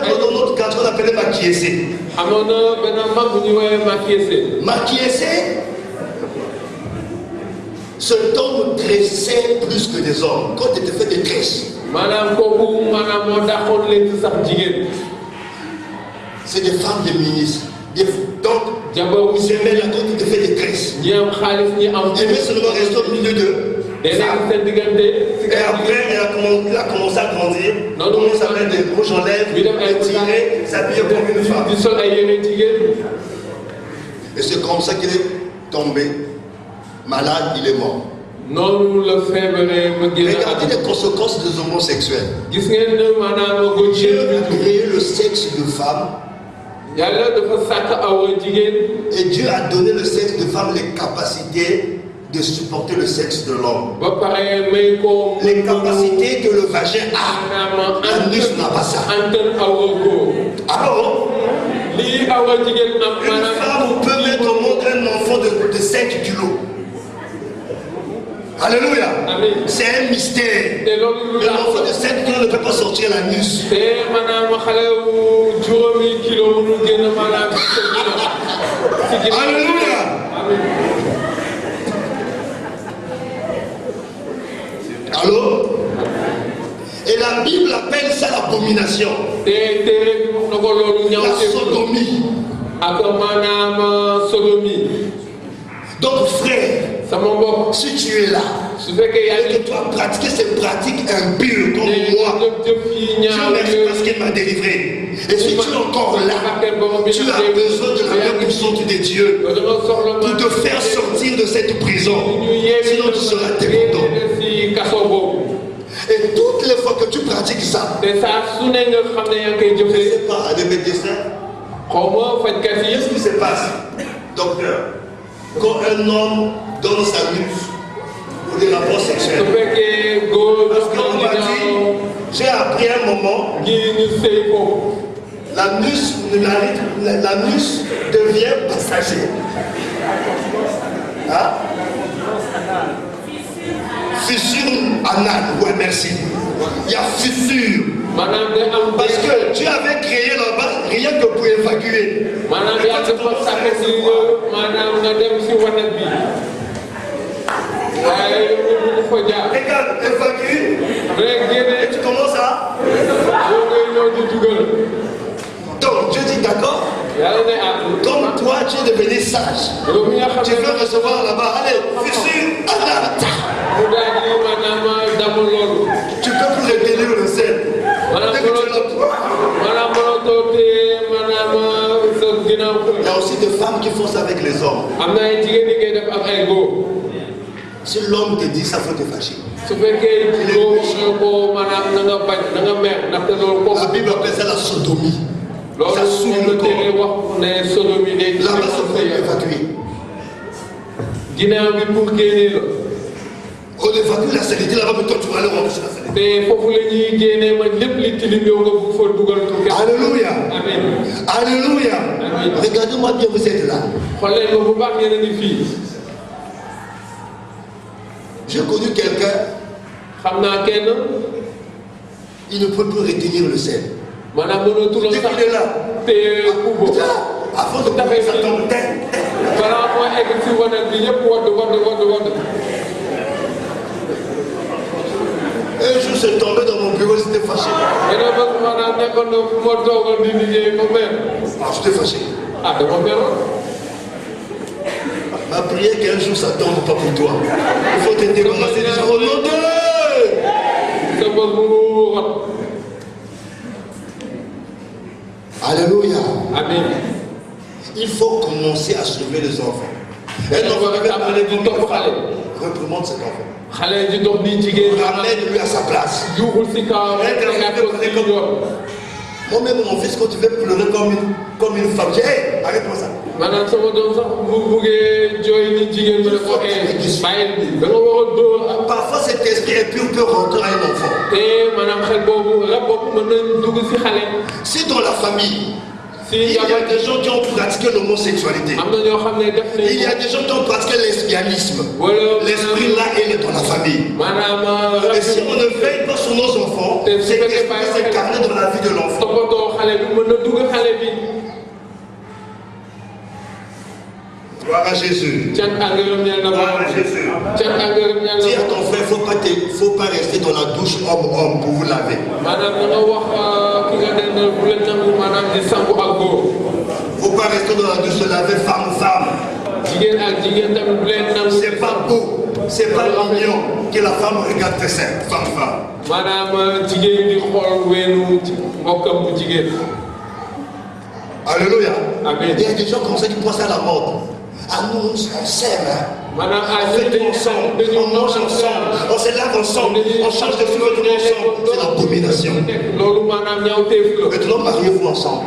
peu dans notre quartier, on appelait Makiessé. Makiessé, cet homme dressait plus que des hommes. Quand il te fait des tresses, c'est des femmes de ministres. Donc, c'est même là quand il te fait des tresses. Il veut seulement rester au milieu d'eux. Et après, elle a commencé à grandir. On s'appelle des rouges en lèvres, tirer, s'habiller comme une femme. Et c'est comme ça qu'il est tombé. Malade, il est mort. Regardez les conséquences des homosexuels. Dieu a créé le sexe de femme. Et Dieu a donné le sexe de femme les capacités de supporter le sexe de l'homme. Les capacités que le vagin a, l'anus n'a pas ça. Alors, une femme peut mettre au monde un enfant de 5 kilos. Alléluia. C'est un mystère. L'enfant de 5 kilos ne peut pas sortir l'anus. Alléluia. Alors, et la Bible appelle ça l'abomination. La sodomie. Donc frère, si tu es là et que tu as pratiqué ces pratiques impures comme moi, Dieu merci parce qu'il m'a délivré. Et si tu es encore là, tu as besoin de la main puissante de Dieu pour te faire sortir de cette prison. Sinon tu seras dépendant. Et toutes les fois que tu pratiques ça, je ne sais pas, les médecins, qu'est-ce qui se passe, docteur, quand un homme donne sa nuque pour des rapports sexuels? Parce qu'on m'a dit, j'ai appris un moment, l'anus devient passager. Hein? Fissure anale, ouais, merci. Il y a fissure. Parce que Dieu avait créé là-bas rien que pour évacuer. Regarde, évacue. Et tu commences à. Donc Dieu dit d'accord. Comme toi tu es devenu sage, tu veux recevoir là-bas, allez, fissure anale. Tu peux plus retenir le sel. Il y a aussi des femmes qui font ça avec les hommes. Si l'homme te dit ça, faut te fâcher. La Bible appelle ça la sodomie. Ça souille le corps. Là-bas, ça peut évacuer. On évacue la saleté là-bas, mais toi tu vas aller remplir la saleté. Alléluia. Amen. Alléluia. Regardez-moi bien, vous êtes là. J'ai connu quelqu'un, il ne peut plus retenir le sel. Dès qu'il est là, avant de couper sa tombe, un jour, c'est tombé dans mon bureau, j'étais fâché. J'étais fâché. Ma prière qu'un jour ça tombe pas pour toi. Il faut te débarrasser déjà au nom de Dieu. Alléluia. Amen. Il faut commencer à sauver les enfants. Un enfant va parler du temps pour aller. Reprimande cet enfant. Ramène-lui à sa place. Moi-même, mon fils, quand tu veux pleurer comme une femme, je dis, hey, arrête-moi ça. Parfois, cet esprit impur peut rentrer à un enfant. Si dans la famille, il y a des gens qui ont pratiqué l'homosexualité, il y a des gens qui ont pratiqué le lesbianisme, l'esprit là, il est dans la famille. Et si on ne veille pas sur nos enfants, c'est l'esprit s'incarner dans la vie de l'enfant. Gloire à Jésus. Gloire à Jésus. Dis à ton frère, il ne faut pas rester dans la douche homme-homme pour vous laver. Il ne faut pas rester dans la douche se laver femme-femme. C'est pas beau, c'est pas mignon que la femme regarde tes seins, femme-femme. Alléluia. Amen. Il y a des gens comme ça qui pensent à la mode. Ah nous, on s'aime, hein? On fait ensemble, on mange ensemble, on se lave ensemble, on change de fleurs ensemble. C'est l'abomination. Maintenant, mariez-vous ensemble.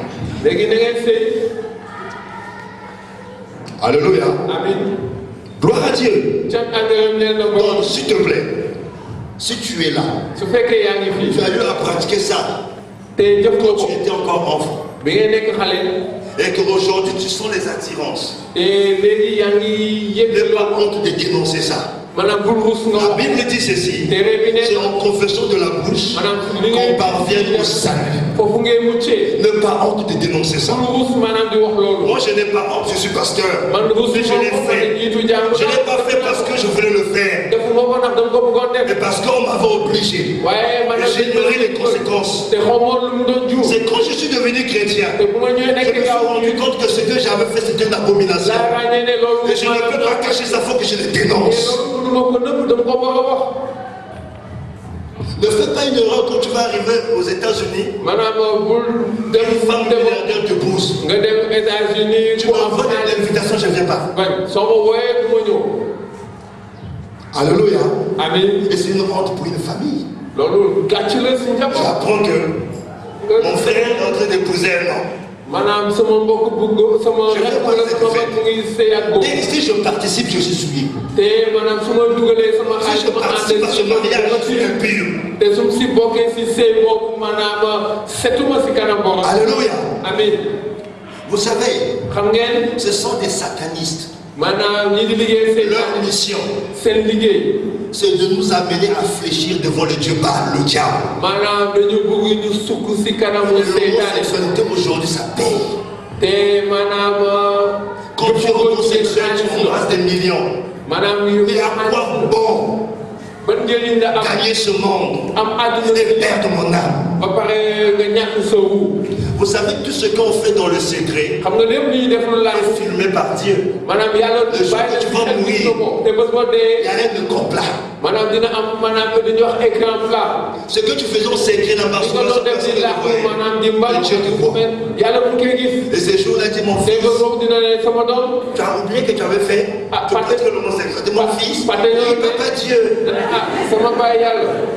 Alléluia. Amen. Gloire à Dieu. Donc, s'il te plaît, si tu es là, tu as eu à pratiquer ça quand tu étais encore enfant. Et qu'aujourd'hui tu sens les attirances. Les parents ont de dénoncer ça. La Bible dit ceci, c'est en confession de la bouche qu'on parvient au salut. Ne pas honte de dénoncer ça. Moi je n'ai pas honte, je suis pasteur. Mais je l'ai fait. Je ne l'ai pas fait parce que je voulais le faire. Mais parce qu'on m'avait obligé. J'ai ignoré les conséquences. C'est quand je suis devenu chrétien que je me suis rendu compte que ce que j'avais fait c'était une abomination. Et je ne peux pas cacher ça, il faut que je le dénonce. Ne fais pas une erreur quand tu vas arriver aux États-Unis. Une femme milliardaire te pousse. Tu m'envoies l'invitation, je ne viens pas. Alléluia. Amen. Et c'est une honte pour une famille. J'apprends que mon frère est en train d'épouser un homme. Si je participe, je suis souillé. Si je participe à ce mariage, je suis impur. Alléluia. Amen. Vous savez, ce sont des satanistes. Leur mission, c'est de nous amener à fléchir devant le Dieu Baal, le diable. L'homosexualité aujourd'hui, ça paye. Quand tu es homosexuel, tu embrasses des millions. Mais à quoi bon gagner ce monde et perdre mon âme? Vous savez, tout ce qu'on fait dans le secret est filmé par Dieu. Le jour que tu vas mourir, il y a rien de complet. Ce que tu faisais au secret n'a pas Dieu te voit. Et ce jour-là, dit mon fils, tu as oublié que tu avais fait. Tu peux être l'homosexuel. De mon fils, oui, papa Dieu.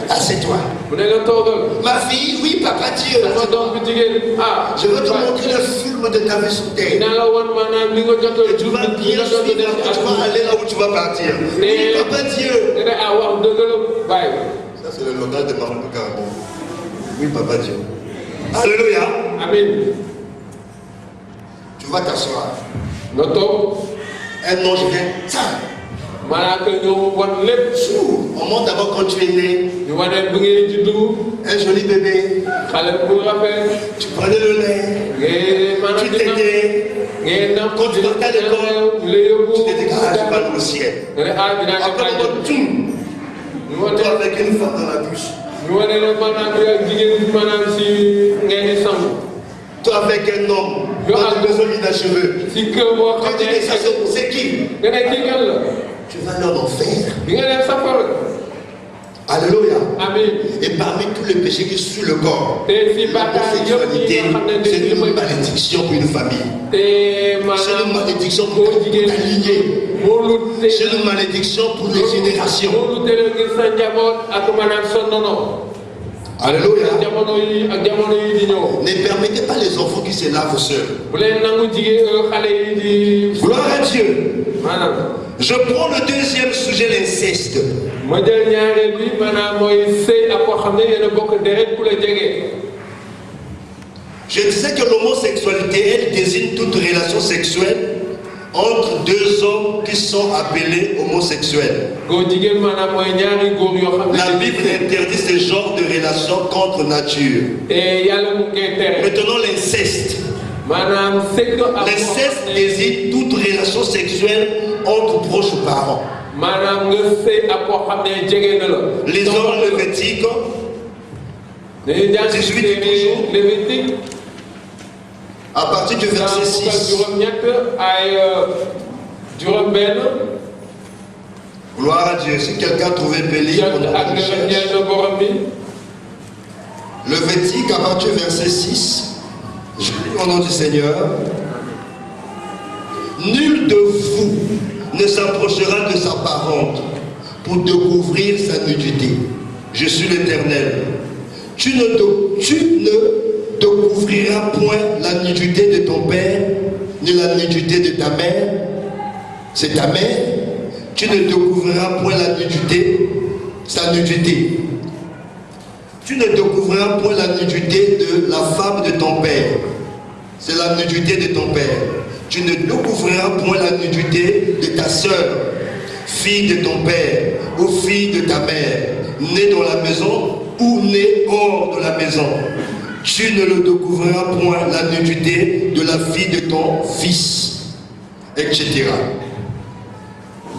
Assieds-toi. Ma fille, oui, papa Dieu. Je veux te montrer le film de ta vie sur terre. Et tu vas bien suivre, tu vas aller là où tu vas partir. Oui, papa Dieu. Ça, c'est le langage de Maman Carbo. Oui, papa Dieu. Alléluia. Amen. Tu vas t'asseoir. Un ange vient. Ça. On monte d'abord quand tu es né. Un joli bébé. Tu prenais le lait. Tu t'étais. Quand tu partais à l'école, tu t'étais pas au ciel. Après, toi avec une femme dans la bouche. Toi avec un homme. Tu as besoin d'inachevé. C'est qui? Tu vas aller en enfer. Alléluia. Amen. Et parmi tous les péchés qui sont sur le corps, l'homosexualité, c'est une malédiction pour une famille. C'est une malédiction pour ta lignée. C'est une malédiction pour les générations. Alléluia. Ne permettez pas les enfants qui se lavent seuls. Gloire à Dieu. Je prends le deuxième sujet, l'inceste. Je disais que l'homosexualité, elle désigne toute relation sexuelle entre deux hommes qui sont appelés homosexuels. La Bible interdit ce genre de relation contre nature. Maintenant, l'inceste. L'inceste désigne toute relation sexuelle entre proches parents. Les hommes lévitiques, 18 toujours, à partir du verset 6. Gloire à Dieu. Si quelqu'un a trouvé Béli, Lévitique, à partir du verset 6. Je lis au nom du Seigneur. Nul de vous ne s'approchera de sa parente pour découvrir sa nudité. Je suis l'Éternel. Tu ne découvriras point la nudité de ton père, ni la nudité de ta mère. C'est ta mère. Tu ne découvriras point la nudité, sa nudité. Tu ne découvriras point la nudité de la femme de ton père. C'est la nudité de ton père. Tu ne découvriras point la nudité de ta sœur, fille de ton père. aux filles de ta mère, nées dans la maison ou nées hors de la maison. Tu ne le découvriras point la nudité de la fille de ton fils, etc.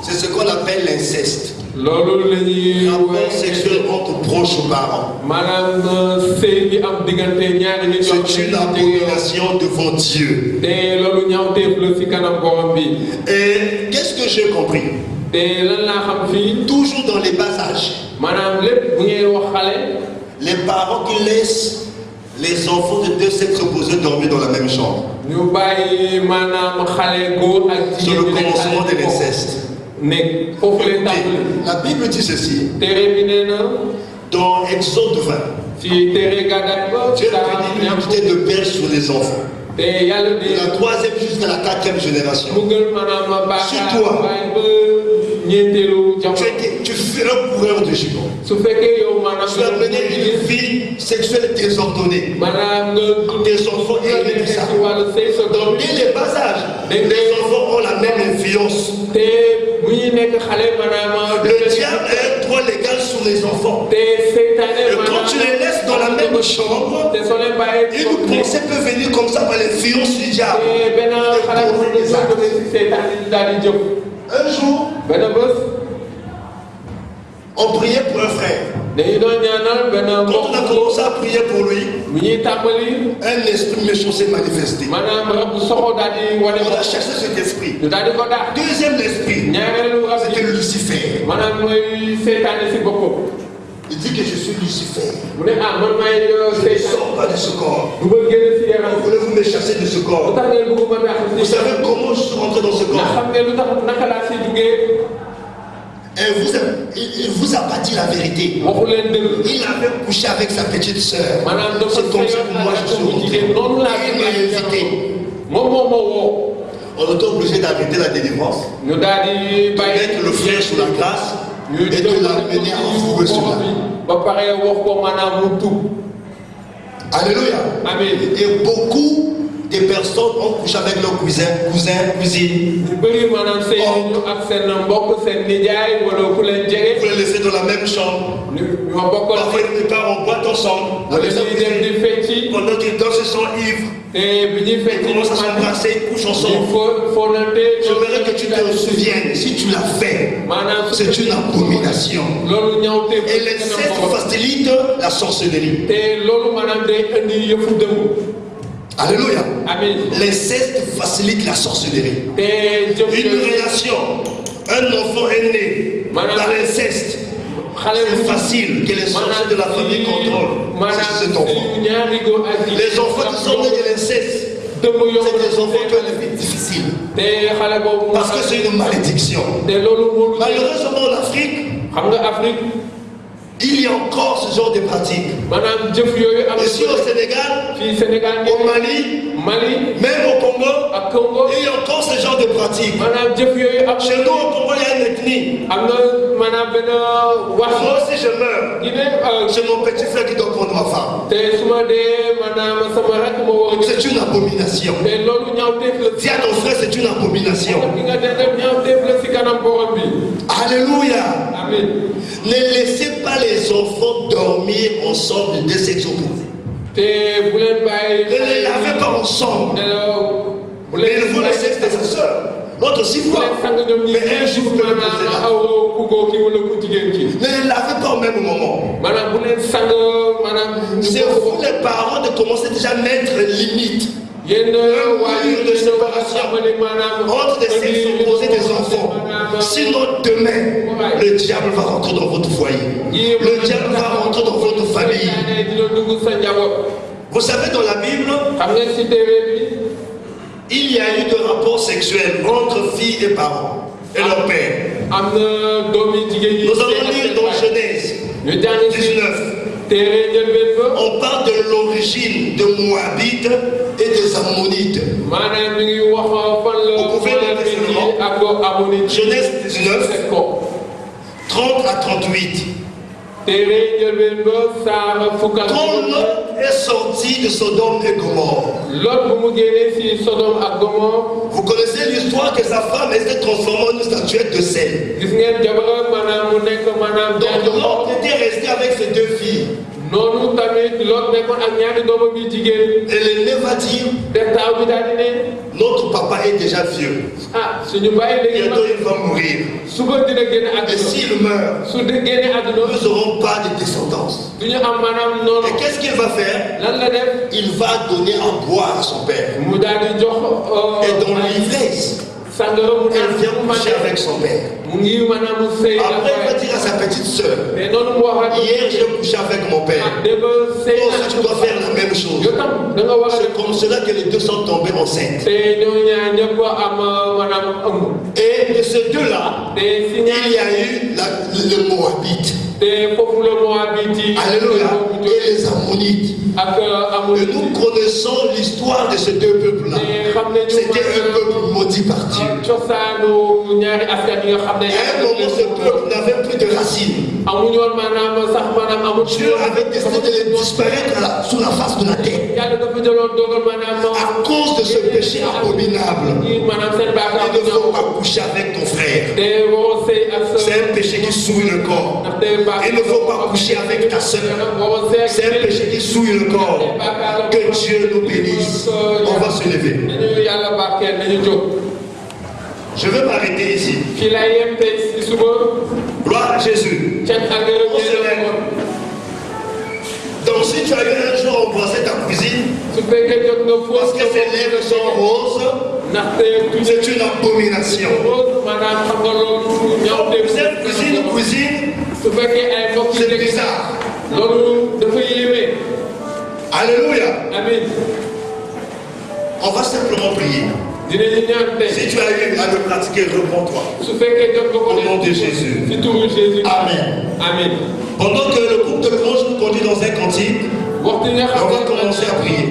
C'est ce qu'on appelle l'inceste. Rapport sexuel entre proches parents. C'est une abomination devant Dieu. Et qu'est-ce que j'ai compris? Toujours dans les bas âges, les parents qui laissent les enfants de deux sexes opposés dormir dans la même chambre. C'est le commencement de l'inceste. La Bible dit ceci dans Exode 20. Dieu bénit l'unité de père sur les enfants. De la troisième jusqu'à la quatrième génération. Sur toi, tu fais un coureur de jupons. Tu as mené une vie sexuelle désordonnée. Tes enfants héritent ça. Donc dès les bas âges, les enfants ont la même influence. Le diable a un droit légal sur les enfants. Et quand tu les laisses dans la même chambre, une pensée peut venir comme ça par l'influence du diable. Un jour, on priait pour un frère. Quand on a commencé à prier pour lui, un esprit méchant s'est manifesté. On a cherché cet esprit. Deuxième esprit, c'était Lucifer. Il dit que je suis Lucifer. Je ne sors pas de ce corps. Voulez-vous me chasser de ce corps? Vous savez comment je suis rentré dans ce corps? Il vous a pas dit la vérité. Il avait couché avec sa petite soeur. C'est comme ça que moi je suis rentré. Il m'a invité. On était obligé d'arrêter la délivrance, de mettre le frère sous la grâce et de l'amener à enfourrer cela. Alléluia. Amen. Et beaucoup de personnes ont couché avec leurs cousins, cousines. Vous les laissez dans la même chambre. Parfois les parents boivent ensemble. Pendant qu'ils dansent, ils sont ivres. Ils commencent à s'embrasser, ils couchent ensemble. J'aimerais que tu te souviennes, si tu l'as fait, c'est une abomination. Et l'inceste facilite la sorcellerie. Alléluia. L'inceste facilite la sorcellerie. Une relation, un enfant est né dans l'inceste. C'est facile que les sorciers de la famille contrôlent cet enfant. Les enfants qui sont nés de l'inceste, c'est des enfants qui ont une vie difficile. Parce que c'est une malédiction. Malheureusement en Afrique, il y a encore ce genre de pratiques. Ici au Sénégal, au Mali, même au Congo, il y a encore ce genre de pratiques. Chez nous au Congo, il y a une ethnie. Moi aussi je meurs. C'est mon petit frère qui doit prendre ma femme. C'est une abomination. Dis à ton frère, c'est une abomination. Alléluia. Amen. Ne laissez pas les enfants dormir ensemble de sexes opposés. Ne les lavez pas ensemble. Mais vous le sexe de sa soeur. L'autre aussi voit. Mais un jour vous pouvez poser là. Ne les lavez pas au même moment. C'est vous les parents de commencer déjà à mettre limite. Un mur de séparation entre des sexes opposés des enfants. Sinon demain, le diable va rentrer dans votre foyer. Le diable va rentrer dans votre famille. Vous savez, dans la Bible, il y a eu des rapports sexuels entre filles et parents et leur père. Nous allons lire dans Genèse 19. On parle de l'origine des Moabites et des Ammonites. Vous pouvez lire Genèse 19, 30 à 38. Quand Lot est sorti de Sodome et Gomorrhe, vous connaissez l'histoire que sa femme s'est transformée en une statuette de sel. Donc Lot était resté avec ses deux filles. Et l'aîné va dire, notre papa est déjà vieux. Bientôt il va mourir. Et s'il meurt, nous n'aurons pas de descendance. Et qu'est-ce qu'il va faire? Il va donner à boire à son père. Et dans l'ivresse, elle vient coucher avec son père. Après, il va dire à sa petite soeur, hier j'ai couché avec mon père. Toi aussi tu dois faire la même chose. C'est comme cela que les deux sont tombés enceintes. Et de ces deux-là, il y a eu le Moabite. Alléluia. Et les Ammonites. Et nous connaissons l'histoire de ces deux peuples-là. C'était un peuple maudit par Dieu. À un moment, ce peuple n'avait plus de racines. Dieu avait décidé de les disparaître sur la face de la terre. À cause de ce péché abominable. Il ne faut pas coucher avec ton frère. C'est un péché qui souille le corps. Il ne faut pas coucher avec ta soeur. C'est un péché qui souille le corps. Que Dieu nous bénisse. On va se lever. Je vais m'arrêter ici. Gloire à Jésus. On se lève. Donc si tu as eu un jour embrassé ta cousine, parce que ses lèvres sont roses, c'est une abomination. Cette cousine, c'est bizarre. Alléluia. Amen. On va simplement prier. Si tu as eu à le pratiquer, reprends-toi. Au nom de Jésus. Amen. Amen. Pendant que le groupe de louange nous conduit dans un cantique, on va commencer à prier.